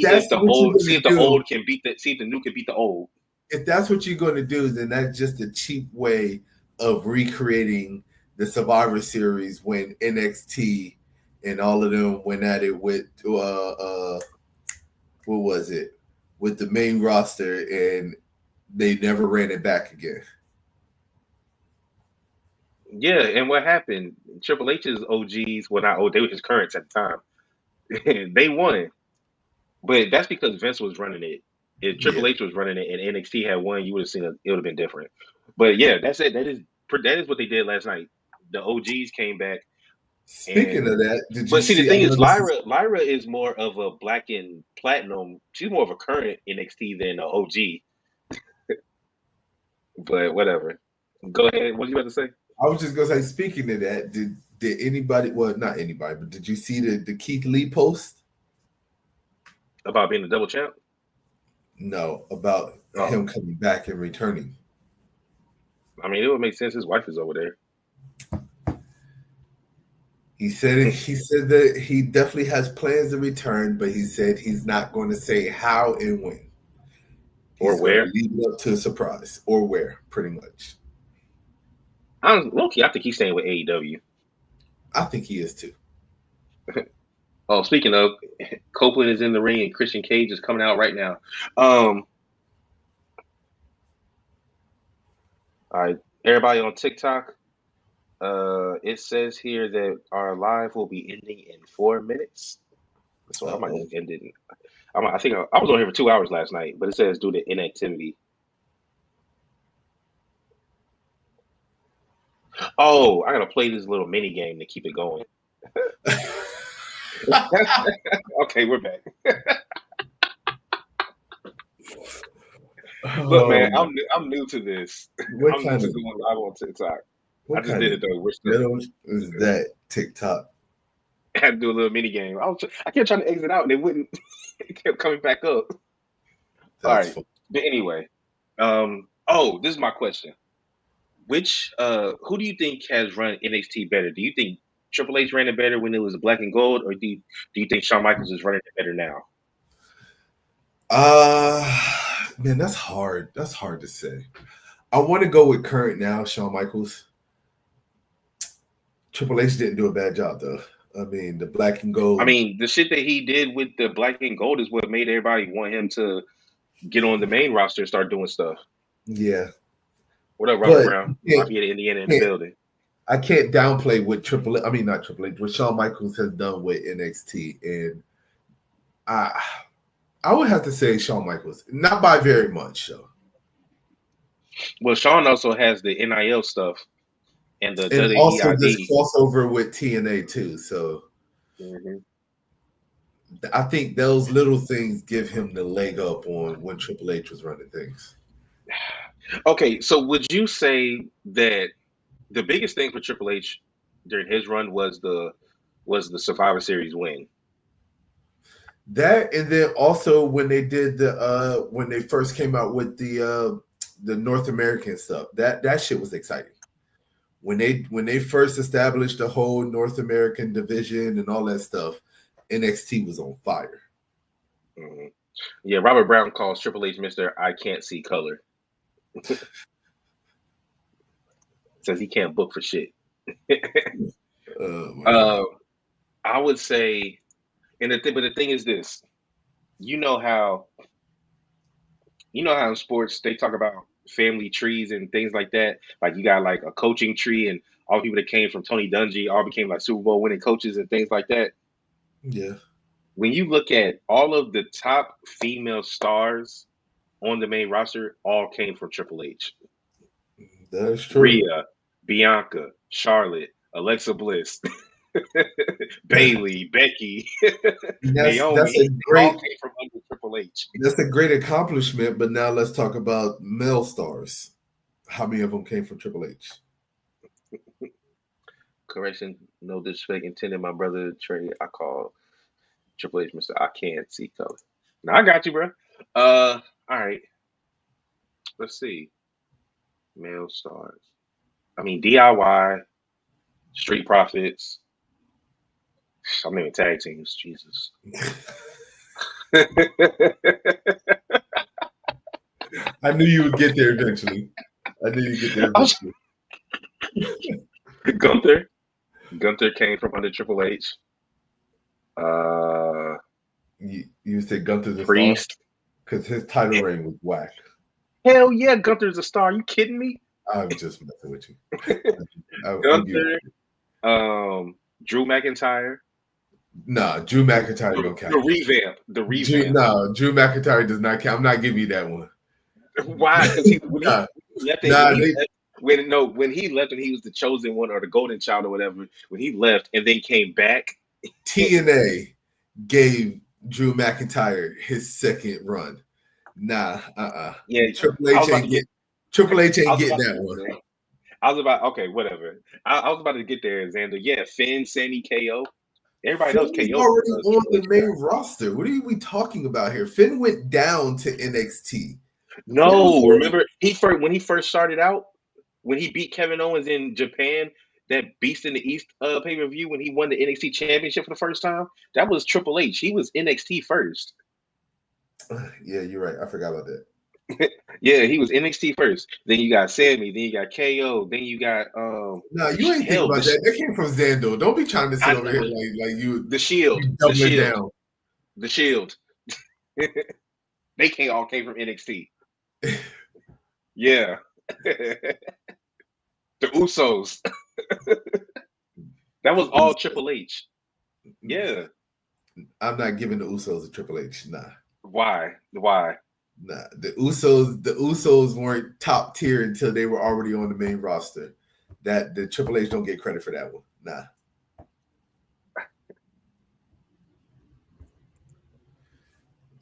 that's what you're going see to if the do, old can beat the see if the new can beat the old. if that's what you're going to do, then that's just a cheap way of recreating the Survivor Series when NXT and all of them went at it with what was it, with the main roster, and they never ran it back again. Yeah, and what happened? Triple H's OGs, well not old, they were his currents at the time. They won. But that's because Vince was running it. If Yeah. Triple H was running it and NXT had won, you would have seen it would have been different. But yeah, that's it. That is what they did last night. The OGs came back Speaking and of that, did you but see the see? I thing is know this is Lyra is more of a black and platinum. She's more of a current NXT than an OG. But whatever. Go ahead. What you about to say? I was just gonna say, speaking of that, did anybody? Well, not anybody, but did you see the Keith Lee post? About being a double champ? No, about Oh. him coming back and returning. I mean it would make sense. His wife is over there. He said it, he said that he definitely has plans to return, but he said he's not going to say how and when. Or He's going to where. leave it up to a surprise or where, pretty much. Low-key, I think he's staying with AEW. I think he is too. Oh, speaking of, Copeland is in the ring and Christian Cage is coming out right now. All right, everybody on TikTok. It says here that our live will be ending in 4 minutes. So I might Uh-oh. just end it. I think I was on here for 2 hours last night, but it says due to inactivity. Oh, I gotta play this little mini game to keep it going. Okay, we're back. Look, man, Oh, I'm new to this. what I'm new kind to of doing live on TikTok. I what just kind did of it though. We're still. ghetto is that TikTok? I had to do a little mini game. I kept trying to exit out and it wouldn't. It kept coming back up. All That's right, fun. but anyway, oh, this is my question. Who do you think has run NXT better? Do you think Triple H ran it better when it was black and gold, or do you think Shawn Michaels is running it better now? Man, that's hard. That's hard to say. I want to go with current now, Shawn Michaels. Triple H didn't do a bad job though. I mean, the black and I gold. mean, the shit that he did with the black and gold is what made everybody want him to get on the main roster and start doing stuff. Yeah, What up, Robert but Brown? can't, Lafayette, Indiana, in the building. I can't downplay what Triple. I mean, not Triple H. What Shawn Michaels has done with NXT, and I, I would have to say Shawn Michaels, not by very much, though. Well, Shawn also has the NIL stuff and the And also this WEID. crossover with TNA too. So Mm-hmm. I think those little things give him the leg up on when Triple H was running things. Okay, so would you say that the biggest thing for Triple H during his run was the Survivor Series win? That, and then also when they did when they first came out with the North American stuff, that shit was exciting. When they first established the whole North American division and all that stuff, NXT was on fire. Mm-hmm. Yeah, Robert Brown calls Triple H Mister I Can't See Color. Says he can't book for shit. Oh my God. I would say, but the thing is this: you know how in sports they talk about family trees and things like that. Like you got like a coaching tree, and all the people that came from Tony Dungy all became like Super Bowl winning coaches and things like that. Yeah. When you look at all of the top female stars on the main roster, all came from Triple H. That's true. Rhea, Bianca, Charlotte, Alexa Bliss, Bailey, Becky, That's Naomi, that's a they all great came from under Triple H. that's a great accomplishment. But now let's talk about male stars. How many of them came from Triple H? Correction, no disrespect intended. My brother Trey, I call Triple H Mister I Can't See Color. Now I got you, bro. All right. Let's see. Male stars. I mean DIY, Street Profits. I'm naming tag teams. Jesus. I knew you would get there eventually. I knew you'd get there eventually. Gunther. Gunther came from under Triple H. Uh, You said Gunther's a star Priest. because his title reign was whack. Hell yeah, Gunther's a star. Are you kidding me? I'm just messing with you. I'll give Gunther. Drew McIntyre. Nah, Drew McIntyre don't count. The revamp. The revamp. No, Drew McIntyre does not count. I'm not giving you that one. Why? Because Nah, when he left and he was the chosen one or the golden child or whatever, when he left and then came back, TNA gave Drew McIntyre his second run. Nah, yeah, Triple H ain't getting that one. I was about okay, whatever. I was about to get there, Xander. Yeah, Finn, Sammy, KO. Everybody knows Finn KO was already on the main roster. What are we talking about here? Finn went down to NXT. No, remember when he first started out, when he beat Kevin Owens in Japan, that Beast in the East pay-per-view when he won the NXT championship for the first time, that was Triple H. He was NXT first. Yeah, you're right. I forgot about that. Yeah, he was NXT first. Then you got Sammy. Then you got KO. Then you got No, you ain't think about that. That came from Xando. Don't be trying to sit over here like you. The Shield. The Shield. Down. The Shield. They all came from NXT. Yeah. The Usos. That was all Triple H. Yeah. I'm not giving the Usos a Triple H. Nah. Why? Nah. The Usos weren't top tier until they were already on the main roster. That the Triple H don't get credit for that one. Nah.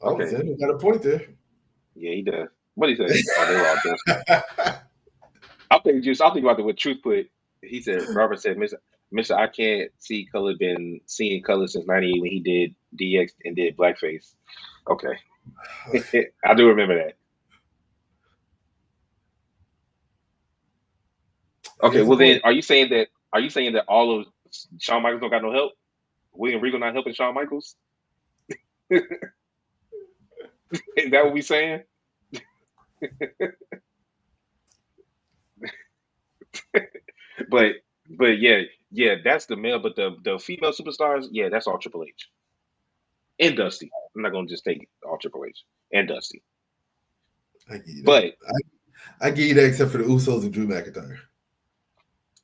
Oh, okay. Xander got a point there. Yeah, he does. What he say? Oh, they were all dusty. I'll think about what Truth put. He said, Robert said, Mr. I can't see color, been seeing color since 98 when he did DX and did blackface. Okay. I do remember that. Okay, well then are you saying that all of Shawn Michaels don't got no help? William Regal not helping Shawn Michaels? Is that what we saying? but yeah, that's the male. But the female superstars, yeah, that's all Triple H and Dusty. I'm not gonna just take all Triple H and Dusty. I give you that. But I give you that except for the Usos and Drew McIntyre.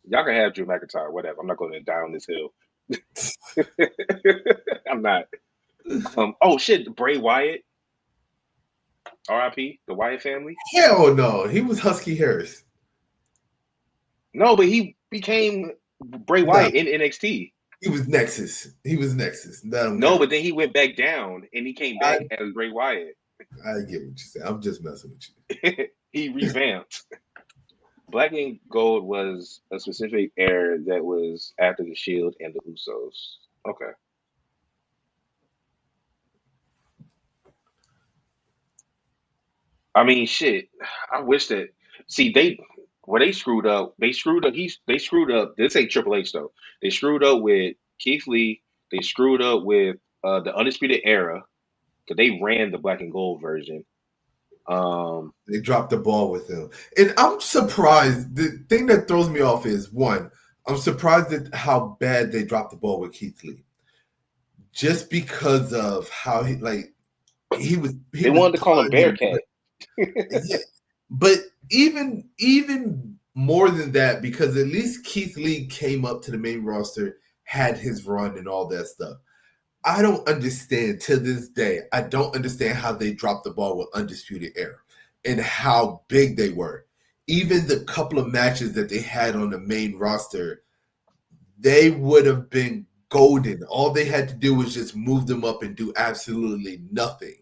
Y'all can have Drew McIntyre, whatever. I'm not going to die on this hill. I'm not. Oh shit, Bray Wyatt. R.I.P. The Wyatt family. Hell no, he was Husky Harris. No, but he became Bray Wyatt in NXT. He was Nexus. No, but then he went back down and he came back as Bray Wyatt. I get what you're saying. I'm just messing with you. He revamped. Black and Gold was a specific era that was after the Shield and the Usos. Okay. I mean, shit. I wish that. See, they screwed up. They screwed up. They screwed up. This ain't Triple H though. They screwed up with Keith Lee. They screwed up with the Undisputed Era because they ran the Black and Gold version. They dropped the ball with him, and I'm surprised. The thing that throws me off is one. I'm surprised at how bad they dropped the ball with Keith Lee, just because of how he was. They wanted to call him Bearcat. Yeah, but even more than that, because at least Keith Lee came up to the main roster, had his run and all that stuff. I don't understand to this day. I don't understand how they dropped the ball with Undisputed Era and how big they were. Even the couple of matches that they had on the main roster, they would have been golden. All they had to do was just move them up and do absolutely nothing.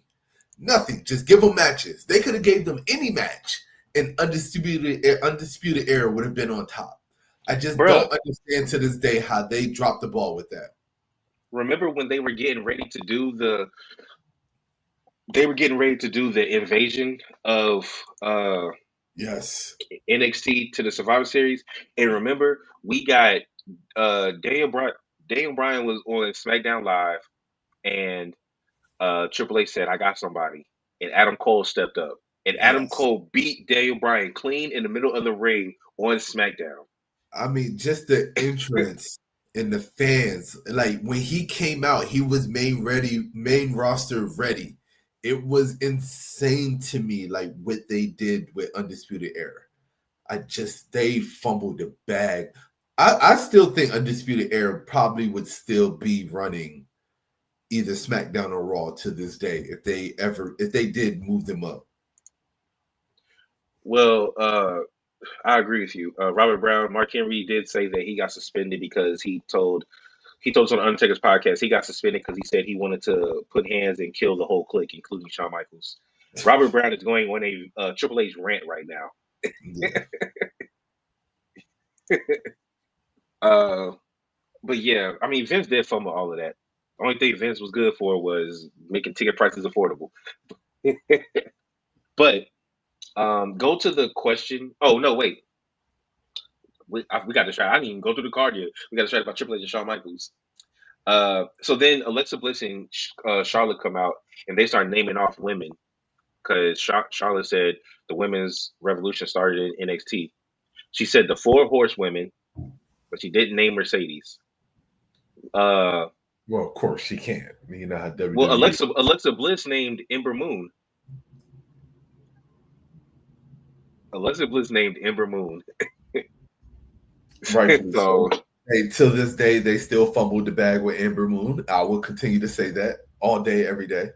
Nothing. Just give them matches. They could have gave them any match, and Undisputed Era would have been on top. I just don't understand to this day how they dropped the ball with that. Remember when they were getting ready to do the invasion of yes NXT to the Survivor Series, and remember we got Daniel Bryan was on SmackDown Live, and Triple H said, "I got somebody," and Adam Cole stepped up, and Adam Yes. Cole beat Daniel Bryan clean in the middle of the ring on SmackDown. I mean, just the entrance and the fans. Like when he came out, he was main roster ready. It was insane to me, like what they did with Undisputed Era. They fumbled the bag. I still think Undisputed Era probably would still be running either SmackDown or Raw to this day if they did move them up. Well, I agree with you. Robert Brown, Mark Henry did say that he got suspended because he told us on the Undertaker's podcast he got suspended because he said he wanted to put hands and kill the whole clique, including Shawn Michaels. Robert Brown is going on a Triple H rant right now. Yeah. Uh, but yeah, I mean Vince did fumble all of that. The only thing Vince was good for was making ticket prices affordable. But go to the question. Oh no, wait. We got to try. I didn't even go through the card yet. We got to try about Triple H and Shawn Michaels. So then Alexa Bliss and Charlotte come out and they start naming off women because Charlotte said the women's revolution started in NXT. She said the four horsewomen, but she didn't name Mercedes. Uh, Well, of course she can't. You know how well, WWE. Alexa Bliss named Ember Moon. Alexa Bliss named Ember Moon. Rightfully So, so. Hey, till this day, they still fumbled the bag with Ember Moon. I will continue to say that all day, every day.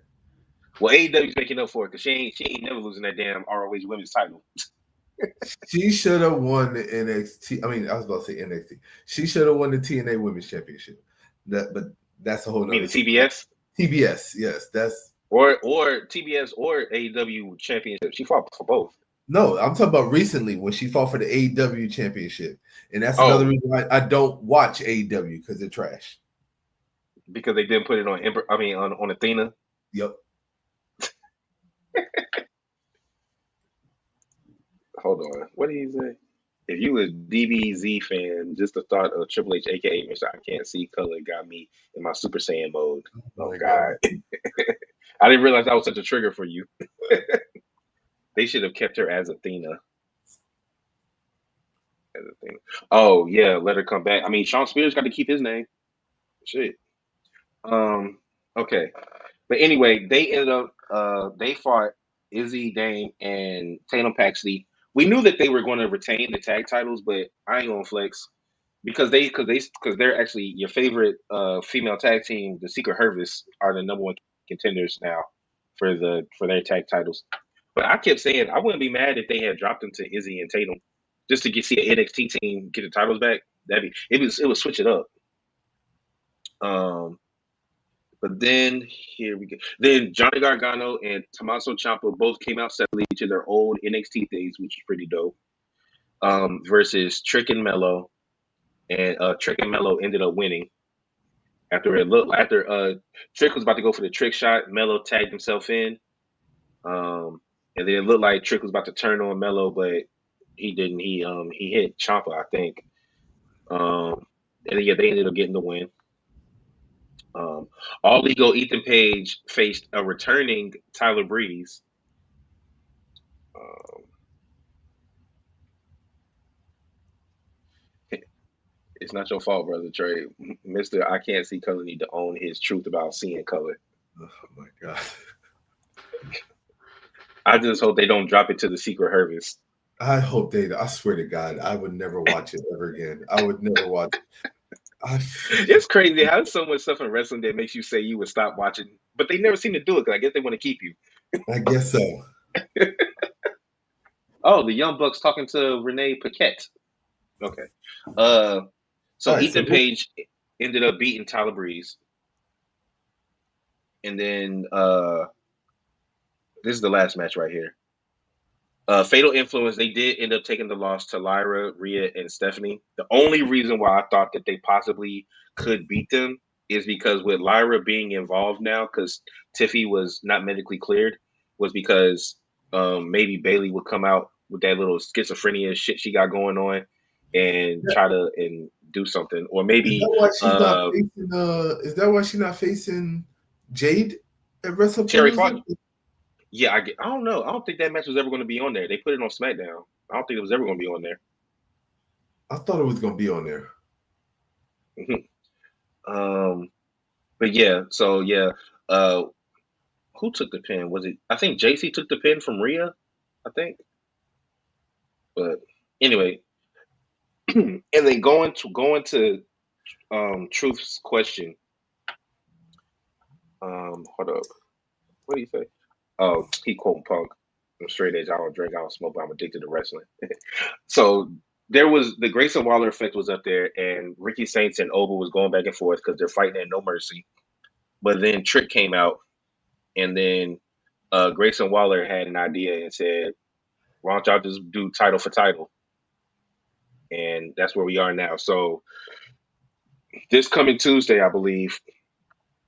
well, AEW's making up for it because she ain't never losing that damn ROH women's title. She should have won the NXT. I mean, I was about to say NXT. She should have won the TNA Women's Championship. But that's a whole I mean, nother. the TBS TBS, yes, that's or TBS or AEW championship. She fought for both. no. I'm talking about recently when she fought for the AEW Championship, and that's another Oh, reason why I don't watch AEW because they're trash. because they didn't put it on Ember. I mean, on Athena. Yep. Hold on. What did he say? If you a DBZ fan, just the thought of Triple H, aka Mr. I Can't See Color, got me in my Super Saiyan mode. Oh My God, I didn't realize that was such a trigger for you. They should have kept her as Athena. As Athena. Oh yeah, let her come back. I mean, Sean Spears got to keep his name. Shit. Um. Okay. But anyway, they ended up they fought Izzy, Dame, and Tatum Paxley. We knew that they were going to retain the tag titles, but I ain't gonna flex because they're actually your favorite female tag team. The Secret Harvest are the number one contenders now for their tag titles. But I kept saying I wouldn't be mad if they had dropped them to Izzy and Tatum just to see an NXT team get the titles back. It would switch it up. Um, But then here we go. Then Johnny Gargano and Tommaso Ciampa both came out separately to their old NXT things, which is pretty dope. Versus Trick and Mello, and Trick and Mello ended up winning after Trick was about to go for the trick shot. Mello tagged himself in, and then it looked like Trick was about to turn on Mello, but he didn't. He hit Ciampa, I think. And then, yeah, they ended up getting the win. All Ego Ethan Page faced a returning Tyler Breeze. Um, it's not your fault, brother Trey. Mister, I can't see color. Need to own his truth about seeing color. Oh my God. I just hope they don't drop it to the Secret Harvest. I hope they. I swear to God, I would never watch it ever again. I would never watch. It's crazy how there's so much stuff in wrestling that makes you say you would stop watching, but they never seem to do it because I guess they want to keep you. I guess so. Oh, the Young Bucks talking to Renee Paquette. Okay. So Right, Ethan Page ended up beating Tyler Breeze. And then this is the last match right here. Fatal Influence, they did end up taking the loss to Lyra, Rhea, and Stephanie. The only reason why I thought that they possibly could beat them is because with Lyra being involved now, because Tiffy was not medically cleared, was because maybe Bailey would come out with that little schizophrenia shit she got going on and try to and do something, or Is maybe that why she's not facing? Is that why she's not facing Jade at Terry WrestlePalooza? Funk. Yeah, I don't know. I don't think that match was ever going to be on there. They put it on SmackDown. I don't think it was ever going to be on there. I thought it was gonna be on there. um, but yeah, so yeah, uh, who took the pin? Was it? I think JC took the pin from Rhea. I think. But anyway, and then going to Truth's question. Hold up. What do you say? Oh, he quoting Punk. I'm straight edge. I don't drink. I don't smoke. But I'm addicted to wrestling. So there was the Grayson Waller effect was up there, and Ricky Saints and Oba was going back and forth because they're fighting at No Mercy. But then Trick came out, and then Grayson Waller had an idea and said, "Why don't y'all just do title for title?" And that's where we are now. So this coming Tuesday, I believe,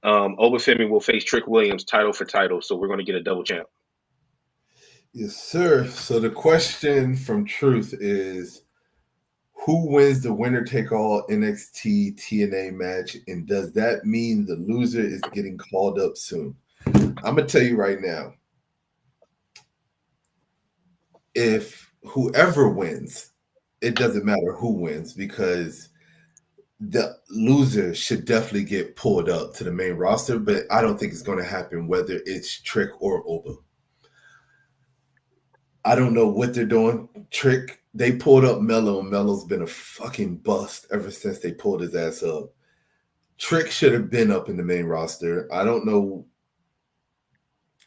Obafemi will face Trick Williams title for title. So we're going to get a double champ. Yes, sir. So the question from Truth is, who wins the winner take all NXT TNA match, and does that mean the loser is getting called up soon? I'm gonna tell you right now, if whoever wins, it doesn't matter who wins, because the loser should definitely get pulled up to the main roster, but I don't think it's going to happen whether it's Trick or Oba. I don't know what they're doing. Trick, they pulled up Mello, and Mello's been a fucking bust ever since they pulled his ass up. Trick should have been up in the main roster. I don't know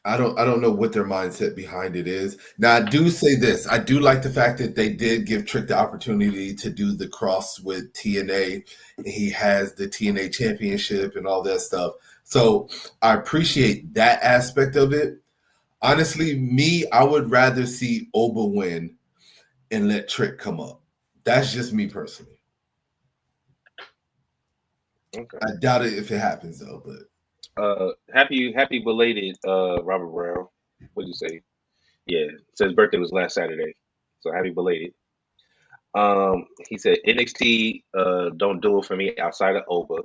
what their mindset behind it is. Now, I do say this. I do like the fact that they did give Trick the opportunity to do the cross with TNA. He has the TNA championship and all that stuff. So I appreciate that aspect of it. Honestly, I would rather see Oba win and let Trick come up. That's just me personally. Okay. I doubt it if it happens though, but Happy belated, Robert Brown. What did you say? Yeah, said his birthday was last Saturday, so happy belated. He said NXT don't do it for me outside of Oba.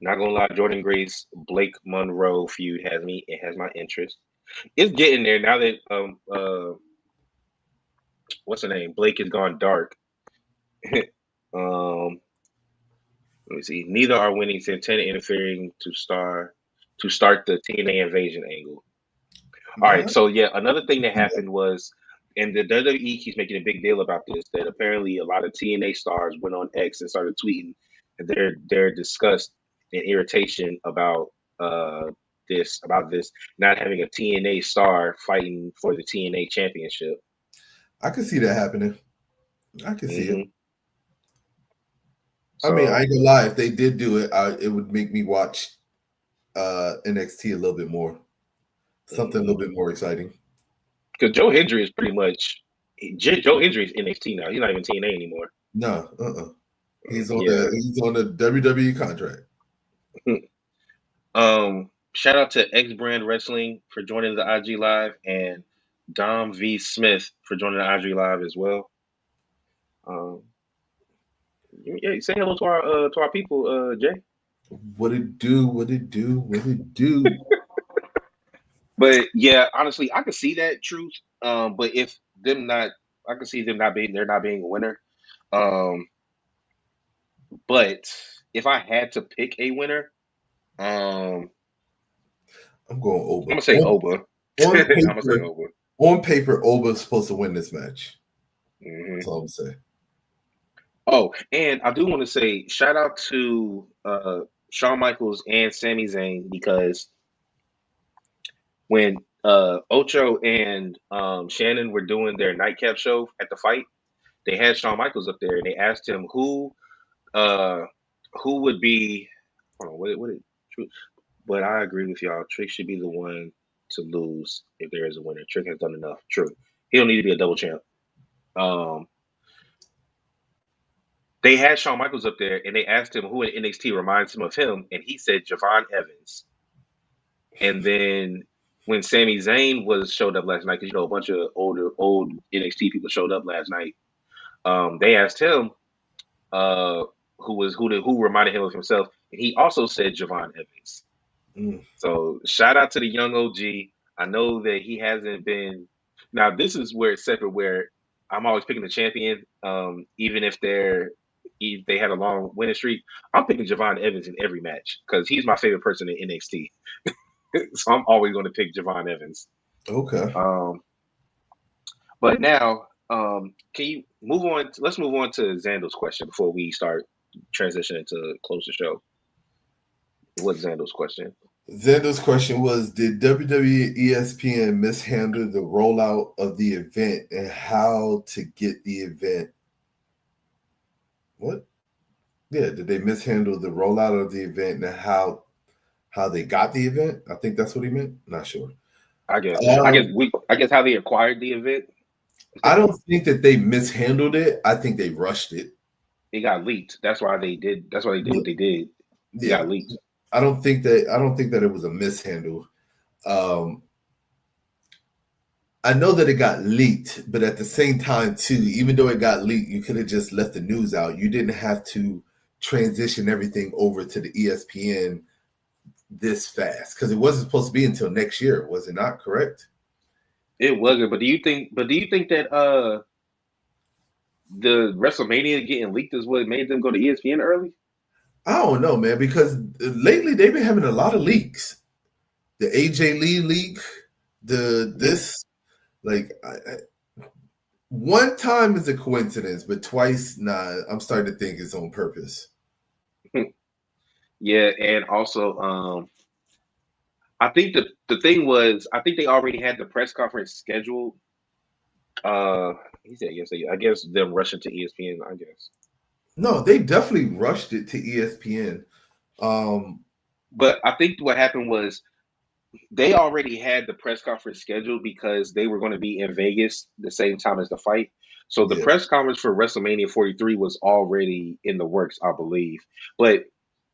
Not gonna lie, Jordan Grace Blake Monroe feud has me. It has my interest. It's getting there now that what's her name? Blake has gone dark. um, let me see. Neither are winning. Santana interfering to start the TNA invasion angle. All right, so yeah, another thing that happened was, and the WWE keeps making a big deal about this, that apparently a lot of TNA stars went on X and started tweeting their disgust and irritation uh about this not having a TNA star fighting for the TNA championship. I could see that happening. I could see it. hmm I mean, I So ain't gonna lie. If they did do it, it would make me watch NXT a little bit more. Something a little bit more exciting. because Joe Hendry is pretty much Joe Hendry is NXT now. He's not even TNA anymore. No, He's on Yeah. the WWE contract. Shout out to X Brand Wrestling for joining the IG Live and Dom V Smith for joining the IG Live as well. Um, yeah, say hello to our people, Jay. What it do? What it do? What it do? But yeah, honestly, I could see that truth. But if them not, I could see them not being they're not being a winner. Um, but if I had to pick a winner, um, I'm going I'm Oba. gonna say Oba. On I'm gonna say paper, Oba. on paper, Oba's supposed to win this match. hmm That's all I'm saying. Oh, and I do want to say shout out to Shawn Michaels and Sami Zayn because when Ocho and Shannon were doing their nightcap show at the fight, they had Shawn Michaels up there and they asked him uh, who would be. Hold on, what did, but I agree with y'all. Trick should be the one to lose if there is a winner. Trick has done enough. True, he don't need to be a double champ. Um, They had Shawn Michaels up there, and they asked him who in NXT reminds him of him, and he said Javon Evans. And then when Sami Zayn showed up last night, because a bunch of old NXT people showed up last night, they asked him uh, who reminded him of himself. And he also said Javon Evans. Mm. So shout out to the young OG. I know that he hasn't been. Now this is where it's separate. Where I'm always picking the champion, even if they had a long winning streak. I'm picking Javon Evans in every match because he's my favorite person in NXT. So I'm always going to pick Javon Evans. Okay. Um, but now, can you move on? Let's move on to Xandel's question before we start transitioning to close the show. What's Xandel's question? Xander's question was: did WWE ESPN mishandle the rollout of the event and how to get the event? What? Yeah, did they mishandle the rollout of the event and how they got the event? I think that's what he meant. Not sure. I guess. Um, I guess how they acquired the event. I don't think that they mishandled it. I think they rushed it. It got leaked. That's why they did. That's why they did what they did. It Yeah, got leaked. I don't think that it was a mishandle. Um, I know that it got leaked, but at the same time, too, even though it got leaked, you could have just left the news out. You didn't have to transition everything over to the ESPN this fast because it wasn't supposed to be until next year, was it not? Correct? It wasn't. But do you think? But do you think that the WrestleMania getting leaked is what made them go to ESPN early? I don't know, man, because lately they've been having a lot of leaks. The AJ Lee leak, the Yeah. this, like, one time is a coincidence, but twice, nah, I'm starting to think it's on purpose. Yeah, and also, I think the thing was, I think they already had the press conference scheduled. He said yes. I guess them rushing to ESPN. I guess. No, they definitely rushed it to ESPN. Um, But I think what happened was they already had the press conference scheduled because they were going to be in Vegas the same time as the fight. So the yeah, press conference for WrestleMania 43 was already in the works, I believe. But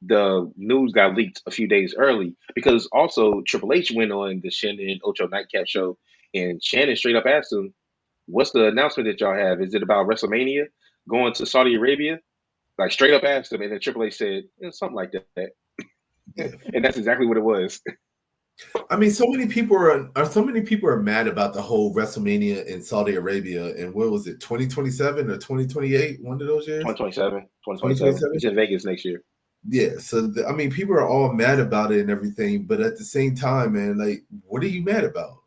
the news got leaked a few days early because also Triple H went on the Shannon Ocho Nightcap show and Shannon straight up asked him, "What's the announcement that y'all have? Is it about WrestleMania going to Saudi Arabia?" Like straight up asked him, and then Triple H said, "Yeah, something like that," yeah. and that's exactly what it was. I mean, so many people are mad about the whole WrestleMania in Saudi Arabia, and what was it, 2027 or 2028? One of those years, 2027, 2027. 2027. It's in Vegas next year. Yeah, so I mean, people are all mad about it and everything, but at the same time, man, like, what are you mad about?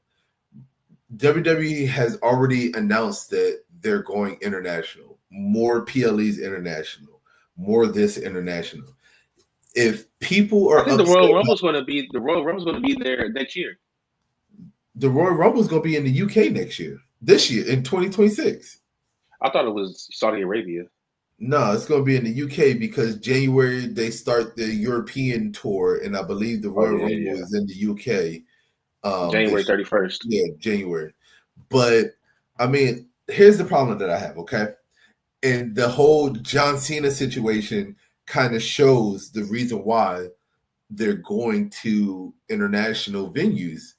WWE has already announced that they're going international, more PLEs international, more this international. If people I are think upset, The Royal Rumble's going to be there next year. the Royal Rumble is going to be in the UK next year, this year in 2026. I thought it was Saudi Arabia. No, it's going to be in the UK because January they start the European tour, and I believe the Oh Royal yeah, Rumble yeah. is in the UK. January This 31st. Yeah, January. But I mean, here's the problem that I have. Okay, and the whole John Cena situation kind of shows the reason why they're going to international venues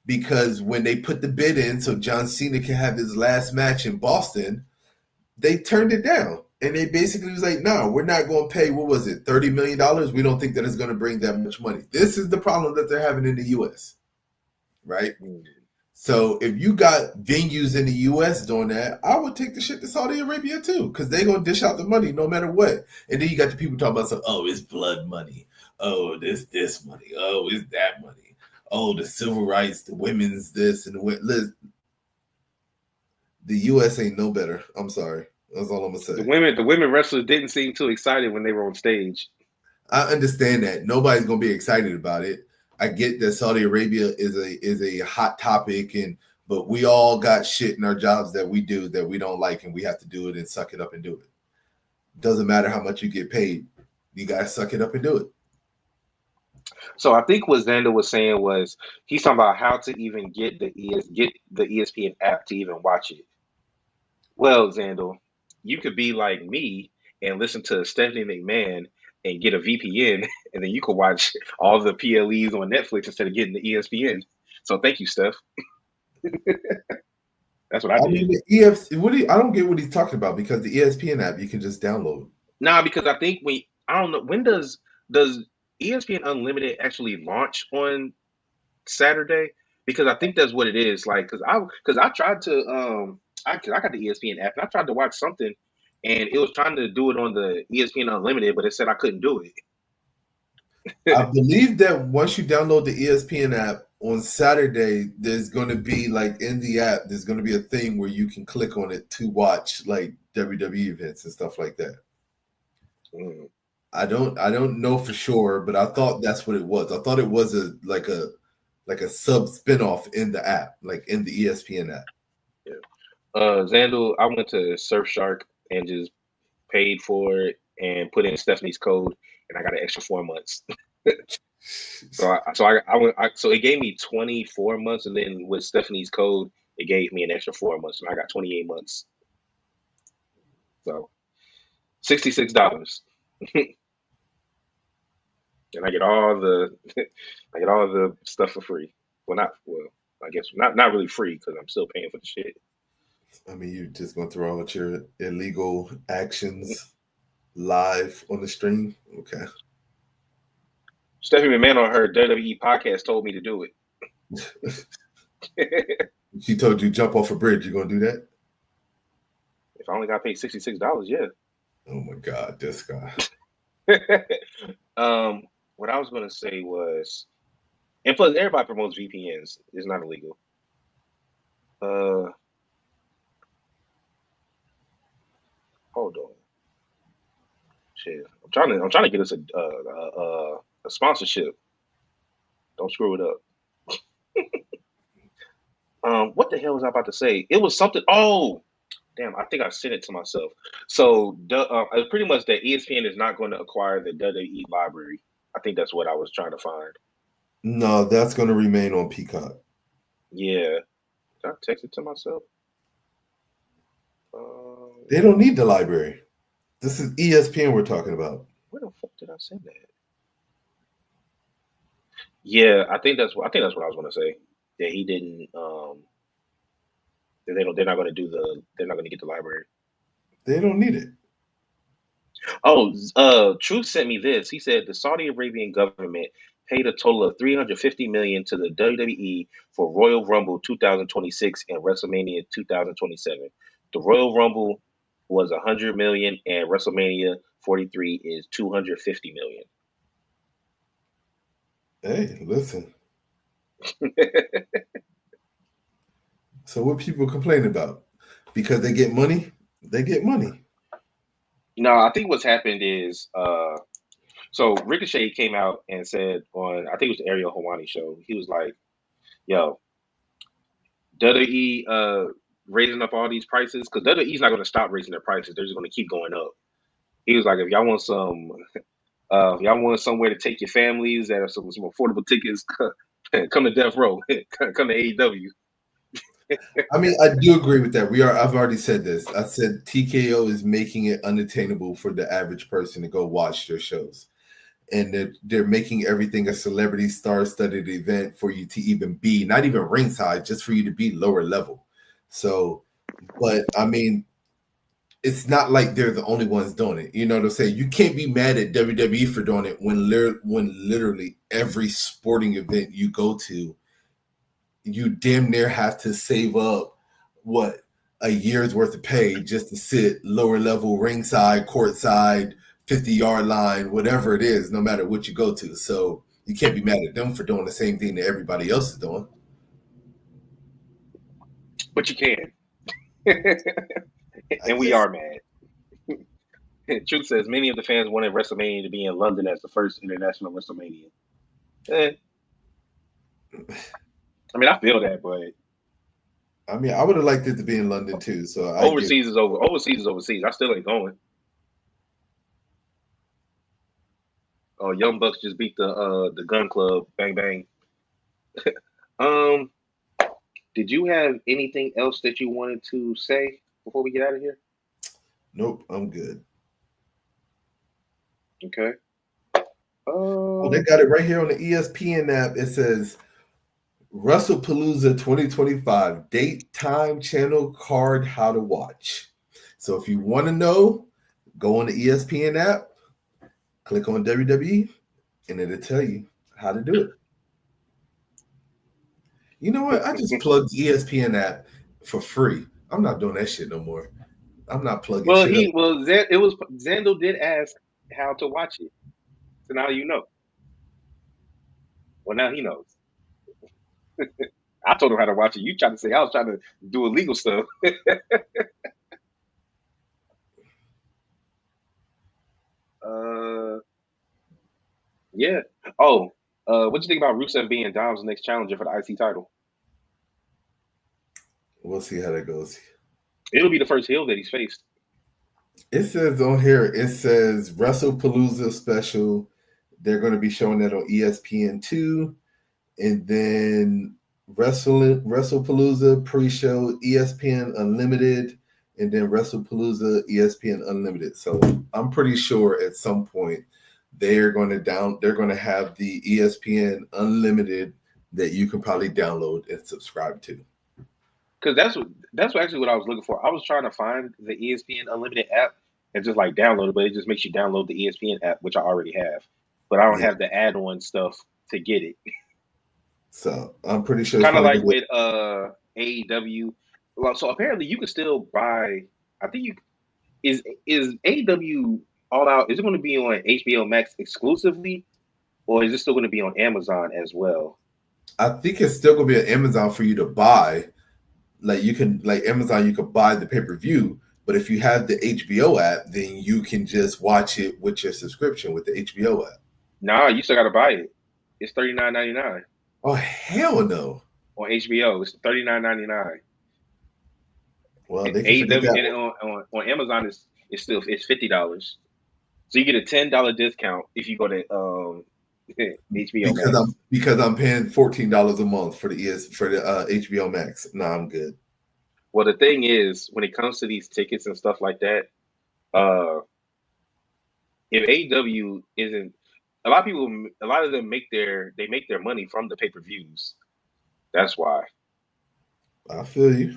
because when they put the bid in so John Cena can have his last match in Boston, they turned it down. And they basically was like, no, we're not going to pay, what was it, $30 million? We don't think that it's going to bring that much money. This is the problem that they're having in the US, right? Mm. So if you got venues in the US doing that, I would take the shit to Saudi Arabia too, because they're going to dish out the money no matter what. And then you got the people talking about, oh, it's blood money. Oh, this money. Oh, it's that money. Oh, the civil rights, the women's this and the US ain't no better. I'm sorry. That's all I'm gonna say. The women wrestlers didn't seem too excited when they were on stage. I understand that nobody's gonna be excited about it. I get that Saudi Arabia is a hot topic, but we all got shit in our jobs that we do that we don't like, and we have to do it and suck it up and do it. Doesn't matter how much you get paid, you gotta suck it up and do it. So I think what Xander was saying was he's talking about how to even get the ESPN app to even watch it. Well, Xander, you could be like me and listen to Stephanie McMahon and get a VPN, and then you could watch all the PLEs on Netflix instead of getting the ESPN. So thank you, Steph. That's what I I did. mean, the EFC. I don't get what he's talking about because the ESPN app you can just download. Nah, because I think I don't know does ESPN Unlimited actually launch on Saturday? Because I think that's what it is. Like, because I tried to I got the ESPN app and I tried to watch something, and it was trying to do it on the ESPN Unlimited, but it said I couldn't do I it. believe that once you download the ESPN app on Saturday, there's going to be like in the app, there's going to be a thing where you can click on it to watch like WWE events and stuff like that. Mm, I don't know for sure, but I thought that's what it was. I thought it was a sub spinoff in the app, like in the ESPN app. yeah. Xandul, I went to Surfshark and just paid for it and put in Stephanie's code, and I got an extra 4 months. So it gave me 24 months, and then with Stephanie's code, it gave me an extra 4 months, and I got 28 months. So $66, and I get all the I get all the stuff for free. Well, I guess not really free because I'm still paying for the shit. I mean, you're just going to throw out your illegal actions live on the stream? Okay. Stephanie McMahon on her WWE podcast told me to do it. She told you jump off a bridge. You going to do that? If I only got paid $66, yeah. Oh my God, this guy. What I was gonna say was, and plus everybody promotes VPNs. It's not illegal. Uh, Hold on, shit. I'm trying to get us a sponsorship. Don't screw it up. What the hell was I about to say? It was something. Oh, damn! I think I sent it to myself. So, it's pretty much that ESPN is not going to acquire the WWE library. I think that's what I was trying to find. No, that's going to remain on Peacock. Yeah, did I text it to myself? They don't need the library. This is ESPN we're talking about. Where the fuck did I send that? Yeah, I think that's what I was going to say. That he didn't. That they're not going to do the. They're not going to get the library. They don't need it. Oh, Truth sent me this. He said the Saudi Arabian government paid a total of 350 million to the WWE for Royal Rumble 2026 and WrestleMania 2027. The Royal Rumble was 100 million and WrestleMania 43 is 250 million. Hey, listen. So what people complain about? Because they get money? They get money. No, I think what's happened is so Ricochet came out and said on I think it was the Ariel Helwani show. He was like, "Yo, WWE raising up all these prices because WWE's not going to stop raising their prices. They're just going to keep going up." He was like, "If y'all want if y'all want somewhere to take your families that are some affordable tickets, come to Death Row, come to AEW." I mean, I do agree with that. I've already said this. I said TKO is making it unattainable for the average person to go watch their shows. And they're making everything a celebrity star-studded event for you to even be, not even ringside, just for you to be lower level. So, but I mean, it's not like they're the only ones doing it. You know what I'm saying? You can't be mad at WWE for doing it when literally every sporting event you go to, you damn near have to save up a year's worth of pay just to sit lower level ringside, courtside, 50-yard line, whatever it is, no matter what you go to. So you can't be mad at them for doing the same thing that everybody else is doing. But you can, I and we guess. are mad. Truth says many of the fans wanted WrestleMania to be in London as the first international WrestleMania. Eh, I mean, I feel that, but I mean, I would have liked it to be in London too. So I get. overseas is over. Overseas is overseas. I still ain't going. Oh, Young Bucks just beat the Gun Club. Bang bang. Um, did you have anything else that you wanted to say before we get out of here? Nope, I'm good. Okay. Oh, they got it right here on the ESPN app. It says WrestlePalooza 2025 date, time, channel, card, how to watch. So if you want to know, Go on the ESPN app, click on WWE, and it'll tell you how to do it. You know what? I just plugged the ESPN app for free. I'm not doing that shit no more. I'm not plugging Well, shit up. Zando did ask how to watch it, so now you know. Well, now he knows. I told him how to watch it. You tried to say I was trying to do illegal stuff. uh, yeah. Oh, what you think about Rusev being Dom's next challenger for the IC title? We'll see how that goes. It'll be the first heel that he's faced. It says on here, it says WrestlePalooza special. They're going to be showing that on ESPN2. And then WrestlePalooza pre-show, ESPN Unlimited, and then WrestlePalooza, ESPN Unlimited. So I'm pretty sure at some point they're going to have the ESPN Unlimited that you can probably download and subscribe to. Because that's actually what I was looking for. I was trying to find the ESPN Unlimited app and just like download it, but it just makes you download the ESPN app, which I already have. But I don't have the add-on stuff to get it. So I'm pretty sure Kind of like with AEW. Well, so apparently you can still buy. I think you is AEW All Out. Is it going to be on HBO Max exclusively, or is it still going to be on Amazon as well? I think it's still going to be on Amazon for you to buy. Like you can, like Amazon, you could buy the pay-per-view. But if you have the HBO app, then you can just watch it with your subscription with the HBO app. Nah, you still got to buy it. It's $39.99. Oh hell no! On HBO, it's $39.99. Well, and they can forget that. And on Amazon it's still $50. So you get a $10 discount if you go to HBO Max. Because I'm paying $14 a month for the HBO Max. No, I'm good. Well, the thing is, when it comes to these tickets and stuff like that, if AEW isn't, a lot of them make their money from the pay-per-views. That's why. I feel you.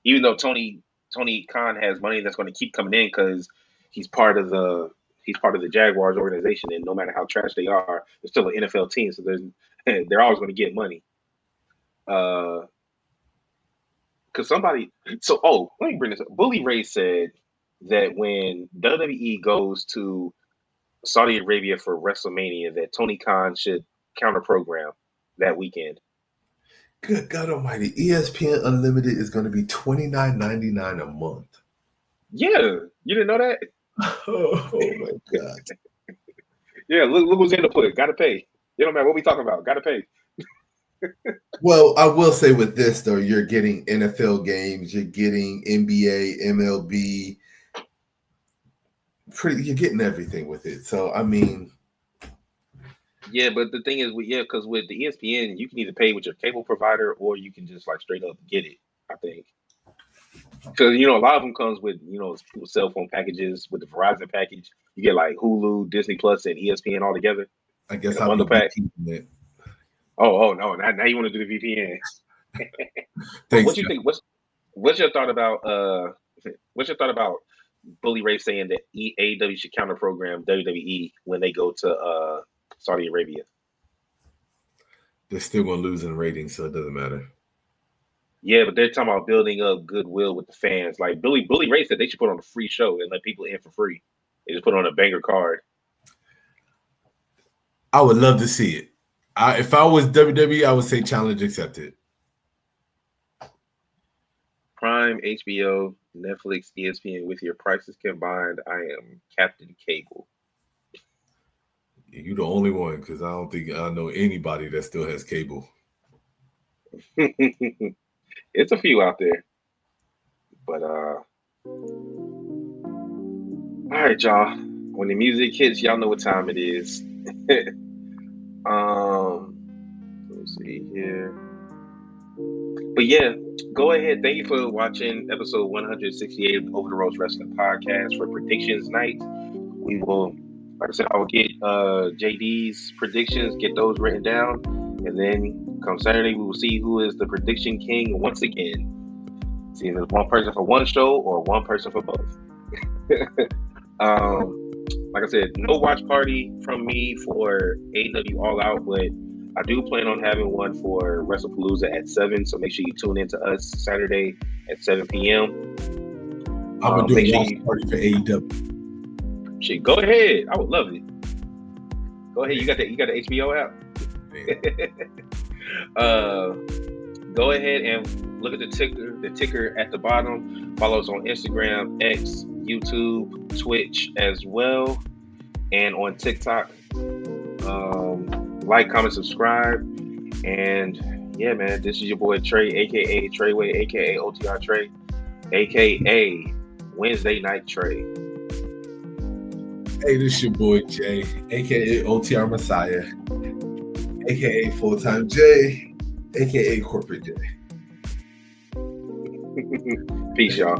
Even though Tony Khan has money that's going to keep coming in because he's part of the Jaguars organization, and no matter how trash they are, they're still an NFL team, so they're always going to get money. Because let me bring this up. Bully Ray said that when WWE goes to Saudi Arabia for WrestleMania, that Tony Khan should counter program that weekend. Good God Almighty! ESPN Unlimited is going to be $29.99 a month. Yeah, you didn't know that? Oh my God! Yeah, look who's in the put. Got to pay. You don't matter what we talking about. Got to pay. Well, I will say with this though, you're getting NFL games, you're getting NBA, MLB. You're getting everything with it. So I mean. Yeah, but the thing is, because with the ESPN, you can either pay with your cable provider or you can just like straight up get it. I think because a lot of them comes with cell phone packages. With the Verizon package, you get like Hulu, Disney Plus, and ESPN all together. I guess I'll bundle pack. It. Oh no! Now you want to do the VPN? Thanks, what you think? What's your thought about Bully Ray saying that AEW should counter program WWE when they go to Saudi Arabia? They're still going to lose in ratings, so it doesn't matter. Yeah, but they're talking about building up goodwill with the fans. Like Bully Ray said, they should put on a free show and let people in for free. They just put on a banger card. I would love to see it. If I was WWE, I would say challenge accepted. Prime, HBO, Netflix, ESPN with your prices combined. I am Captain Cable. You're the only one because I don't think I know anybody that still has cable. It's a few out there. But all right, y'all. When the music hits, y'all know what time it is. Let's see here. But yeah, go ahead. Thank you for watching episode 168 of the Over the Ropes Wrestling Podcast for predictions night. We will, like I said, I will get JD's predictions, get those written down, and then come Saturday, we will see who is the prediction king once again. See if it's one person for one show or one person for both. Like I said, no watch party from me for AEW All Out, but I do plan on having one for WrestlePalooza at 7. So make sure you tune in to us Saturday at 7 p.m. I'm gonna do Make a sure watch you party for AEW. go ahead. I would love it. Go ahead. You got the HBO app. Go ahead and look at the ticker at the bottom. Follow us on Instagram, X, YouTube, Twitch as well, and on TikTok. Like, comment, subscribe, and yeah, man, this is your boy Trey, aka Treyway, aka OTR Trey, aka Wednesday Night Trey. Hey, this is your boy Jay, aka OTR Messiah, aka Full-Time Jay, aka Corporate Jay. Peace, y'all.